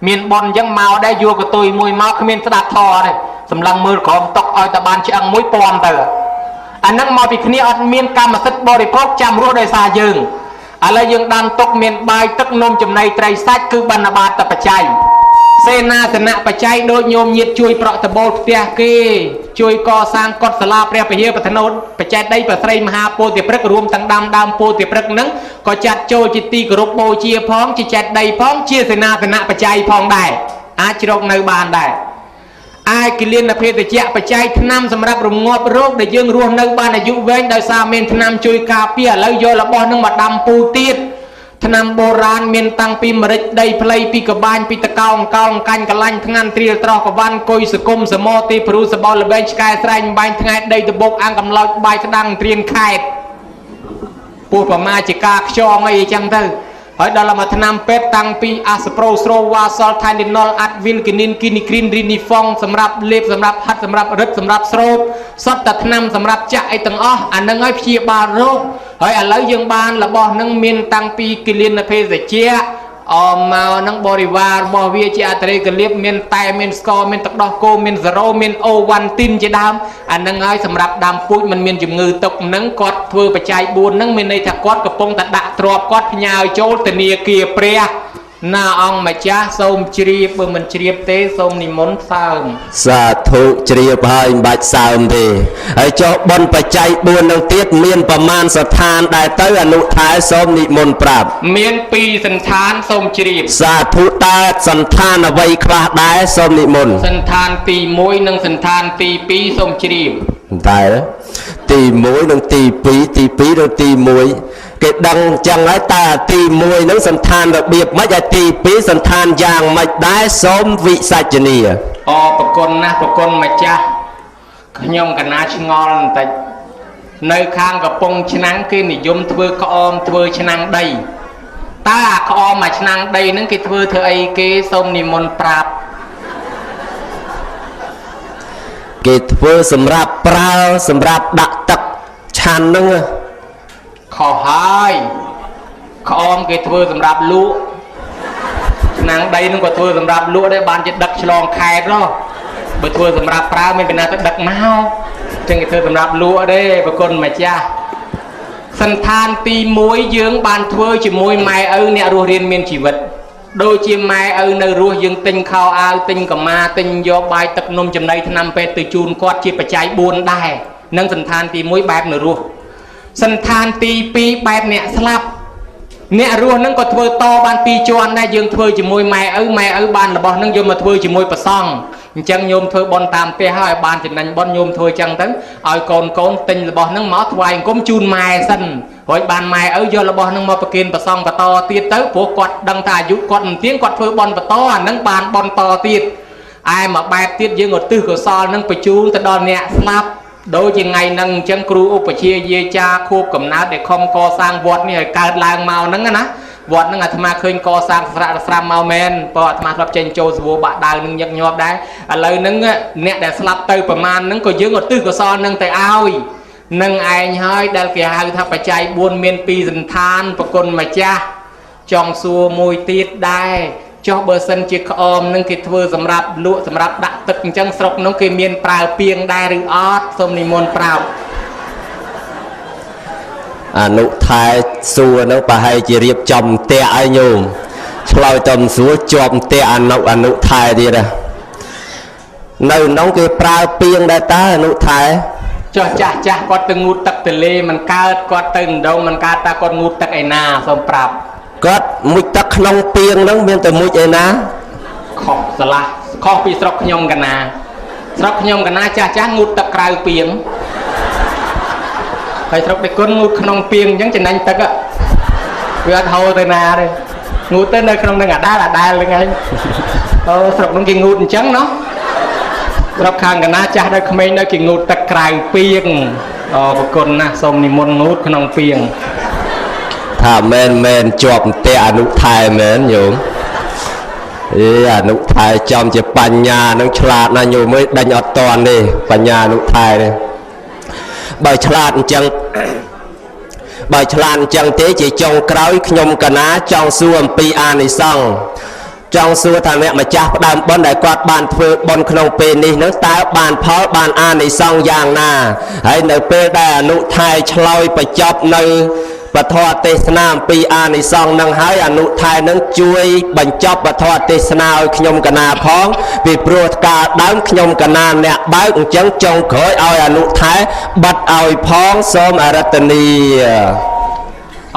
S1: មានបនអញ្ចឹងមកដែរយកកតុយមួយមកគ្មានស្ដាប់ធរទេសម្លឹងមើលក្រោមតុកឲ្យតែបានឆ្អឹងមួយពាន់ទៅអាហ្នឹងមកពីគ្នាអត់មានកម្មសិទ្ធិបរិភោគចាំរស់ដោយសារយើងឥឡូវយើងដាំតុកមានបាយទឹកនំចំណីត្រីសាច់គឺបណ្ឌបាតតែបច្ច័យសេនាសនៈបច្ច័យដូចញោមញាតជួយប្រក់តបូលផ្ទះគេជួយកសាងកុដិសាលាព្រះពហិបថនោតបច្ច័យដីប្រស្រីមហាពោធិព្រឹក្សរួមទាំងដើមពោធិព្រឹក្សហ្នឹងក៏ចាត់ចូលជាទីគោរពបូជាផងជាចេតដីផងជាសេនាសនៈបច្ច័យផងដែរអាចជ្រកនៅបានដែរអាចគិលានភេទជ្ជៈបច្ច័យថ្នាំសម្រាប់រងាប់រោគដែលយើងរស់នៅបានអាយុវែងដោយសារមានថ្នាំជួយការពារឥឡូវយករបស់ហ្នឹងមកដាំពូទៀតថ្នាំបុរាណមានតាំងពីម្រេចដីផ្លៃពីកបាញពីតកោងកោងកាញ់កលាញ់ថ្ងាន់ត្រៀលត្រោះកវ៉ាន់គុយសគុំសមោទីព្រូសបលល្បែងឆ្កែស្រែងបាញ់ថ្ងៃដីតបុកអាំងកំឡោចបាយក្តាំងត្រៀនខេតពោះប្រមាជាការខ្យងអីចឹងទៅហើយដល់មកថ្នាំពេទ្យតាំងពីអាសប្រូស្រូវ៉ាសលថៃនីណុលអាត់វីលគីនីនគីនីគ្រីនរីនីហ្វុងសម្រាប់លេបសម្រាប់ហាត់សម្រាប់រឹតសម្រាប់ស្រូបសត្វតែថ្នាំសម្រាប់ចាក់អីទាំងអស់អានឹងឲ្យព្យាបាលរោគហើយឥឡូវយើងបានរបស់នឹងមានតាំងពីគិលានភេសជ្ជៈអមមកនឹងបរិវាររបស់វាជាអត្រេកលៀបមានតែមានស្ករមានទឹកដោះគោមានសេរ៉ូមានអូវ៉ាន់ទីនជាដើមអានឹងហើយសម្រាប់ដាំពូជមិនមានជំងឺទុកនឹងគាត់ធ្វើបច្ច័យ4នឹងមានន័យថាគាត់កំពុងតែដាក់ទ្របគាត់ផ្ញើចូលធនាគារព្រះណាអង្គម្ចាស់សូមជ្រាបបើមិនជ្រាបទេសូមនិមន្តសើម
S2: សាធុជ្រាបហើយមិនបាច់សើមទេហើយចុះបុណ្យបច្ច័យ4នឹងទៀតមានប្រមាណស្ថានដែលទៅអនុថែសូមនិមន្តប្រាប់
S1: មាន2សន្តានសូមជ្រាប
S2: សាធុតើសន្តានអ្វីខ្លះដែរសូមនិមន្ត
S1: សន្តានទី1និងសន្តានទី2សូមជ្រាប
S2: តែទី1និងទី2ទី2និងទី1គេដឹងចឹងហើយតើទី1ហ្នឹងសន្តានរបៀបម៉េចហើយទី2សន្តានយ៉ាងម៉េចដែរសូមវិសាចនី
S1: ប្រគុណណាស់ប្រគុណម្ចាស់ខ្ញុំកណាឆ្ងល់បន្តិចនៅខាងកំពង់ឆ្នាំងគេនិយមធ្វើក្អមធ្វើឆ្នាំងដីតើអាក្អមមួយឆ្នាំងដីហ្នឹងគេធ្វើអីគេសូមនិមន្តប្រាប់
S2: គេធ្វើសម្រាប់ប្រើសម្រាប់ដាក់ទឹកឆាន់ហ្នឹង
S1: ខុសហើយក្អមគេធ្វើសម្រាប់លក់ឆ្នាំងដីនឹងក៏ធ្វើសម្រាប់លក់ដែរបានជាដឹកឆ្លងខេត្តនោះបើធ្វើសម្រាប់ប្រើមានពីណាទៅដឹកមកចឹងគេធ្វើសម្រាប់លក់ទេប្រគុណម្ចាស់សន្តានទី1យើងបានធ្វើជាមួយម៉ែឪអ្នករស់រៀនមានជីវិតដូចជាម៉ែឪនៅរស់យើងទិញខោអាវទិញកម្មាទិញយកបាយទឹកនំចំណីថ្នាំពេទ្យទៅជូនគាត់ជាបច្ច័យ4ដែរនឹងសន្តានទី1បែបនៅរស់សន្តានទី2បែបអ្នកស្លាប់អ្នករស់នឹងក៏ធ្វើតបាន2ជាន់ដែរយើងធ្វើជាមួយម៉ែឪបានរបស់នឹងយកមកធ្វើជាមួយប្រសង់អញ្ចឹងញោមធ្វើបន់តាមផ្ទះហើយបានចំណេញបន់ញោមធ្វើអញ្ចឹងទៅឲ្យកូនទិញរបស់នឹងមកថ្វាយអង្គមជូនម៉ែសិនរួចបានម៉ែឪយករបស់នឹងមកប្រគេនប្រសង់បន្តទៀតទៅព្រោះគាត់ដឹងថាអាយុគាត់មិនទៀងគាត់ធ្វើបន់បន្តអានឹងបានបន់តទៀតឯមកបែបទៀតយើងឧទ្ទិសកុសលនឹងបញ្ជូនទៅដល់អ្នកស្លាប់ដូចជាថ្ងៃហ្នឹងអញ្ចឹងគ្រូឧបជាយាចាខួបកំណើតដែលខំកសាងវត្តនេះឲ្យកើតឡើងមកហ្នឹងណាវត្តហ្នឹងអាត្មាឃើញកសាងស្រាំមកមែនព្រោះអាត្មាធ្លាប់ចេញចូលសវបាក់ដាវនឹងញឹកញាប់ដែរឥឡូវហ្នឹងអ្នកដែលស្លាប់ទៅប្រមាណហ្នឹងក៏យើងឧទ្ទិសកុសលហ្នឹងទៅឲ្យនឹងឯងហើយដែលគេហៅថាបច្ច័យ4មាន2សន្តានប្រគុណម្ចាស់ចង់សួរមួយទៀតដែរចុះបើសិនជាក្អមនឹងគេធ្វើសម្រាប់លក់សម្រាប់ដាក់ទឹកអញ្ចឹងស្រុកនោះគេមានប្រើពាងដែរឬអត់សូមនិមន្តប្រាប់
S2: អនុថែសួរនោះប្រហែលជារៀបចំផ្ទះឲ្យញោមឆ្លើយតំសួរជាប់ផ្ទះអនុថែទៀត នៅក្នុងគេប្រើពីងដែរតើអនុថែ
S1: ចុះចាស់ចាស់គាត់ទៅងូតទឹកទលេមិនកើតគាត់ទៅដងមិនកើតតែគាត់ងូតទឹកឯណាសូមប្រាប់
S2: គាត់មុជទឹកក្នុងពីងហ្នឹងមានតែមុជឯណា
S1: ខុសឆ្លាស់ខុសពីស្រុកខ្ញុំកណាស្រុកខ្ញុំកណាចាស់ចាស់ងូតទឹកក្រៅពីងហើយស្រុកដេគុណងូតក្នុងពីងអញ្ចឹងចំណេញទឹកវាអត់ហូរទៅណាទេងូតទៅនៅក្នុងនឹងអាដាលហ្នឹងឯងអូស្រុកនោះគេងូតអញ្ចឹងណោះស្រុកខាងកណាចាស់ដល់ក្មេងនៅគេងូតទឹកក្រៅពីងអូប្រគុណណាសូមនិមន្តងូតក្នុងពីង
S2: ថាមែនជាប់តែអនុថែមែនញោមអេអនុថែចំជាបញ្ញានឹងឆ្លាតណាស់ញោមអើយដេញអត់តន់ទេបញ្ញាអនុថែនេះបើឆ្លាតអញ្ចឹងបើឆ្លាតអញ្ចឹងទេជាចុងក្រោយខ្ញុំកណាចង់សួរអំពីអានិសង្សចង់សួរថាអ្នកម្ចាស់ផ្ដើមបុណ្យដែលគាត់បានធ្វើបុណ្យក្នុងពេលនេះនឹងតើបានផលបានអានិសង្សយ៉ាងណាហើយនៅពេលដែលអនុថែឆ្លើយបញ្ចប់នៅពធទេសនាអំពីអានិសង្សនឹងហើយអនុថែនឹងជួយបញ្ចប់ពធទេសនាឲ្យខ្ញុំកណាផងពីព្រោះកាលដើមខ្ញុំកណាអ្នកបើកអញ្ចឹងចុងក្រោយឲ្យអនុថែបិទឲ្យផងសូមអរតនី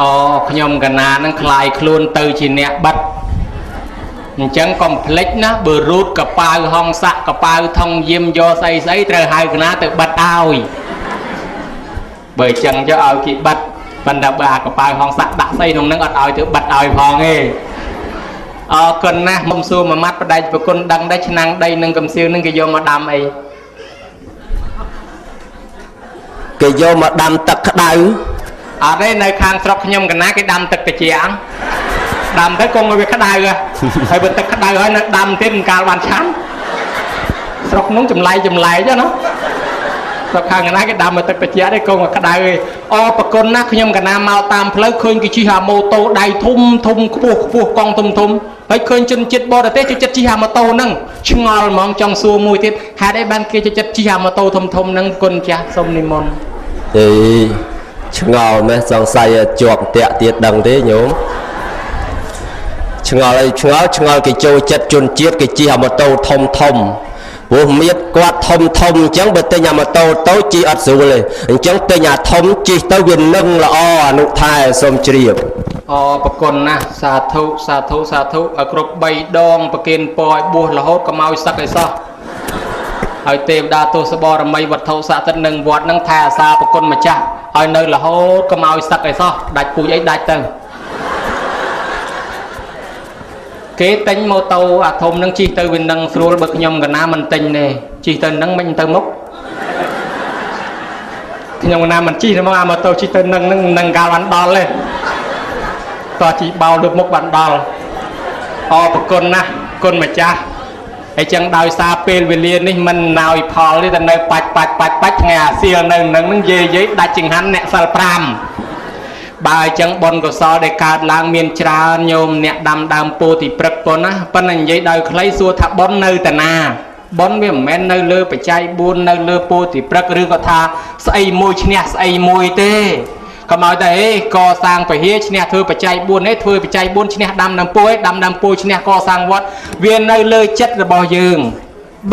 S1: អូខ្ញុំកណានឹងคลายខ្លួនទៅជាអ្នកបិទអញ្ចឹងកុំភ្លេចណាបើរូតកប៉ាវហងស័កកប៉ាវថងយាមយកស្អីស្អីត្រូវហៅកណាទៅបិទឲ្យបើអញ្ចឹងយកឲ្យគេបិទប៉ុន្តែបើអាកប៉ាវហងស័កដាក់ស្អីក្នុងហ្នឹងអត់ឲ្យទៅបិទឲ្យផងទេអរគុណណាស់មុំសួរមួយម៉ាត់បដិប្រគុណដឹងដែរឆ្នាំងដីនឹងកំសៀវនឹងគេយកមកដាំអី
S2: គេយកមកដាំទឹកក្តៅ
S1: អត់ទេនៅខាងស្រុកខ្ញុំកណាគេដាំទឹកត្រជាក់ដាំទៅគង់ឲ្យវាក្តៅហើយបើទឹកក្តៅហើយនៅដាំទៀតកាលបានឆាន់ស្រុកនោះចម្លែកចឹងណាស្រុកខាងកណាគេដាំមកទឹកត្រជាក់ទេគង់ឲ្យក្តៅឯងអរប្រគុណណាស់ខ្ញុំកណាមកតាមផ្លូវឃើញគេជិះអាម៉ូតូដៃធំធំខ្ពស់ខ្ពស់កង់ធំធំហើយឃើញជនជាតិបរទេសចូលចិត្តជិះអាម៉ូតូហ្នឹងឆ្ងល់ហ្មងចង់សួរមួយទៀតហេតុអីបានគេចូលចិត្តជិះអាម៉ូតូធំធំហ្នឹងគុណចាស់សូមនិមន្ត
S2: អេឆ្ងល់មែនសង្ស័យជាប់តាក់ទៀតដឹងទេញោមឆ្ងល់អីឆ្ងល់គេចូលចិត្តជនជាតិគេជិះអាម៉ូតូធំធំព្រោះមៀតគាត់ធំធំអញ្ចឹងបើទិញអាម៉ូតូតូចជិះអត់ស្រួលទេអញ្ចឹងទិញអាធំជិះទៅវានឹងល្អអនុថែសូមជ្រាប
S1: អរប្រគុណណាស់សាធុសាធុសាធុឲ្យគ្រប់3ដងប្រគិនពរឲ្យបួសរហូតកុំឲ្យសឹកឲ្យសោះហើយទេវតាទស្សបរមីវត្ថុស័ក្តិសិទ្ធិនឹងវត្តនឹងថែអាសាប្រគុណម្ចាស់ឲ្យនៅរហូតកុំឲ្យសឹកឲ្យសោះដាច់ពូជអីដាច់ទៅគេទិញម៉ូតូអាធំនឹងជិះទៅវានឹងស្រួលបើខ្ញុំកណាមិនទិញទេជិះទៅនឹងមិនទៅមុខខ្ញុំកណាមិនជិះទេមកអាម៉ូតូជិះទៅនឹងកាលបានដល់ទេតោះជិះបោលលើមុខបានដល់អរប្រគុណណាស់គុណម្ចាស់ហើយចឹងដោយសារពេលវេលានេះមិនណោយផលទេតែនៅបាច់ថ្ងៃអាសៀលនៅនឹងយាយដាច់ចង្ហាន់អ្នកសិល5បើអញ្ចឹងបុណ្យកុសលដែលកើតឡើងមានច្រើនញោមអ្នកដាំដើមពោធិព្រឹកប៉ុណ្ណាប៉ុន្តែនិយាយដោយខ្លីសួរថាបុណ្យនៅតាណាបុណ្យវាមិនមែននៅលើបច្ច័យ4នៅលើពោធិព្រឹកឬក៏ថាស្អីមួយឈ្នះស្អីមួយទេកុំឲ្យតែកសាងពហិឈ្នះធ្វើបច្ច័យ4នេះធ្វើបច្ច័យ4ឈ្នះដាំដើមពោឯដាំដើមពោឈ្នះកសាងវត្តវានៅលើចិត្តរបស់យើង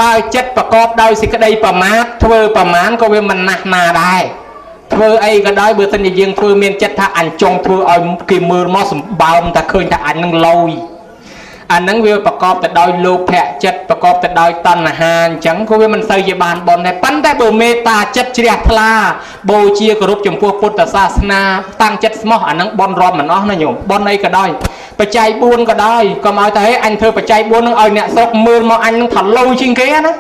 S1: បើចិត្តប្រកបដោយសេចក្តីប្រមាទធ្វើប្រមាណក៏វាមិនណាស់ណាដែរធ្វើអីក៏ដោយបើសិនជាយើងធ្វើមានចិត្តថាអញចង់ធ្វើឲ្យគេមើលមកសម្បើមតែឃើញថាអញនឹងលយអាហ្នឹងវាប្រកបទៅដោយលោភៈចិត្តប្រកបទៅដោយតណ្ហាអញ្ចឹងក៏វាមិនសូវជាបានបន់ដែរប៉ុន្តែបើមេត្តាចិត្តជ្រះថ្លាបូជាគោរពចំពោះពុទ្ធសាសនាតាំងចិត្តស្មោះអាហ្នឹងបន់រាប់មិនអស់ណាញោមបន់អីក៏ដោយបច្ច័យ4ក៏ដោយកុំឲ្យតែអញធ្វើបច្ច័យ4ហ្នឹងឲ្យអ្នកស្រុកមើលមកអញនឹងថាលយជាងគេណា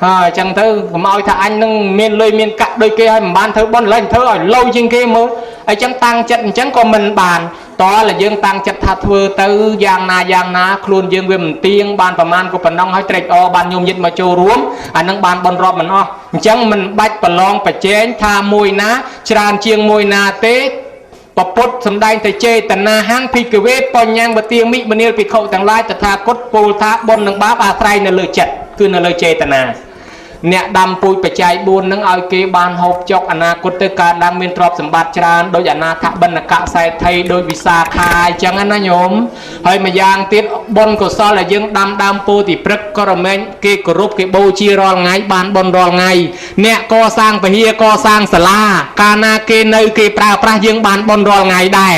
S1: ហើយអញ្ចឹងទៅកុំឲ្យថាអញនឹងមានលុយមានកាក់ដូចគេហើយមិនបានធ្វើបន់ឡើយធ្វើឲ្យលយជាងគេមើលអញ្ចឹងតាំងចិត្តអញ្ចឹងក៏មិនបានតើlàយើងតាំងចិត្តថាធ្វើទៅយ៉ាងណាខ្លួនយើងវាមិនទៀងបានប្រមាណក៏ប៉ុណ្ណឹងហើយត្រេកអរបានញោមញាតិមកចូលរួមអានឹងបានបនរាប់មិនអស់អញ្ចឹងមិនបាច់ប្រឡងប្រជែងថាមួយណាច្រើនជាងមួយណាទេពពុទ្ធសំដែងតែចេតនាហាងភិក្ខវេបញ្ញវទាមិមនាលភិក្ខុទាំងឡាយតថាគតពោលថាបុណ្យនឹងបាបអាស្រ័យនៅលើចិត្តគឺនៅលើចេតនា អ្នកដាំពូជបច្ច័យ4នឹងឲ្យគេបានហូបចុកអនាគតទៅការដាំមានទ្រព្យសម្បត្តិច្រើនដោយអនាថបណ្ឌកសេដ្ឋីដោយវិសាខាអញ្ចឹងណាញោមហើយម្យ៉ាងទៀតបុណ្យកុសលដែលយើងដាំដើមពោធិព្រឹក្សក៏រមែងគេគោរពគេបូជារាល់ថ្ងៃបានបុណ្យរាល់ថ្ងៃអ្នកកសាងពហិយកសាងសាលាកាលណាគេនៅគេប្រើប្រាស់យើងបានបុណ្យរាល់ថ្ងៃដែរ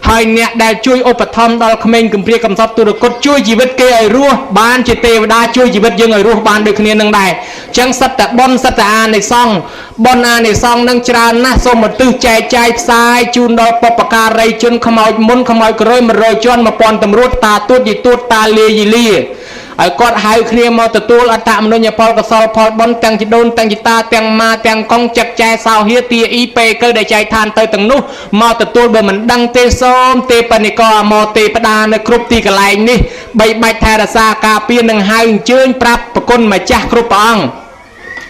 S1: ហើយអ្នកដែលជួយឧបត្ថម្ភដល់ក្មេងកំព្រាកំសត់ទុរគតជួយជីវិតគេឲ្យរស់បានជាទេវតាជួយជីវិតយើងឲ្យរស់បានដូចគ្នានឹងដែរអញ្ចឹងសិតតែបុណ្យសិតតែអានិសង្ឃបុណ្យអានិសង្ឃនឹងច្រើនណាស់សូមឧទ្ទិសចែកចាយផ្សាយជូនដល់បុព្វការីជនខ្មោចមុនខ្មោចក្រោយ100ជាន់1000តម្រួតតាទួតយីទួតតាលាយីលាឲ្យគាត់ហៅគ្នាមកទទួលអត្តមនុញ្ញផលកុសលផលបុណ្យទាំងជីដូនទាំងជីតាទាំងម៉ាទាំងកងចឹកចែសោហៀទាអ៊ីពេកើដែលចែកឋានទៅទាំងនោះមកទទួលបើមិនដឹងទេសូមទេបនិកអមទេបដានៅគ្រប់ទីកន្លែងនេះបីបាច់ថែរក្សាការពារនឹងហៅអញ្ជើញប្រាប់ប្រគុណម្ចាស់គ្រប់ព្រះអង្គ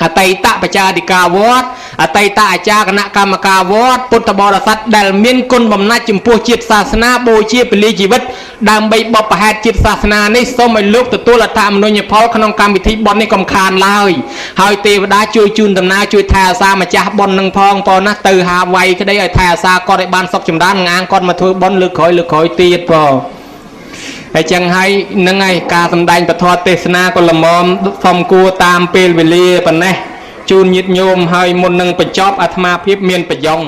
S1: អតីតបច្ចាធិការវត្តអតីតអាចារ្យគណៈកម្មការវត្តពុទ្ធបរិស័ទដែលមានគុណបំណាច់ចំពោះជាតិសាសនាបូជាពលីជីវិតដើម្បីបបផែតជាតិសាសនានេះសូមឲ្យលោកទទួលអត្តមនុញ្ញផលក្នុងកម្មវិធីបុណ្យនេះកុំខានឡើយហើយទេវតាជួយជូនដំណើរជួយថែអាសាម្ចាស់បុណ្យនឹងផងប៉ុណ្ណាទៅហាវ័យក្តីឲ្យថែអាសាគាត់ឲ្យបានសុខចម្រើនងាងគាត់មកធ្វើបុណ្យលើកក្រោយទៀតផងហើយចឹងហើយនឹងហើយការសម្ដែងពធទេសនាក៏ល្មមសំគួរតាមពេលវេលាប៉ុណ្ណេះជូនញាតិញោមហើយមុននឹងបញ្ចប់អាត្មាភាពមានប្រយ៉ង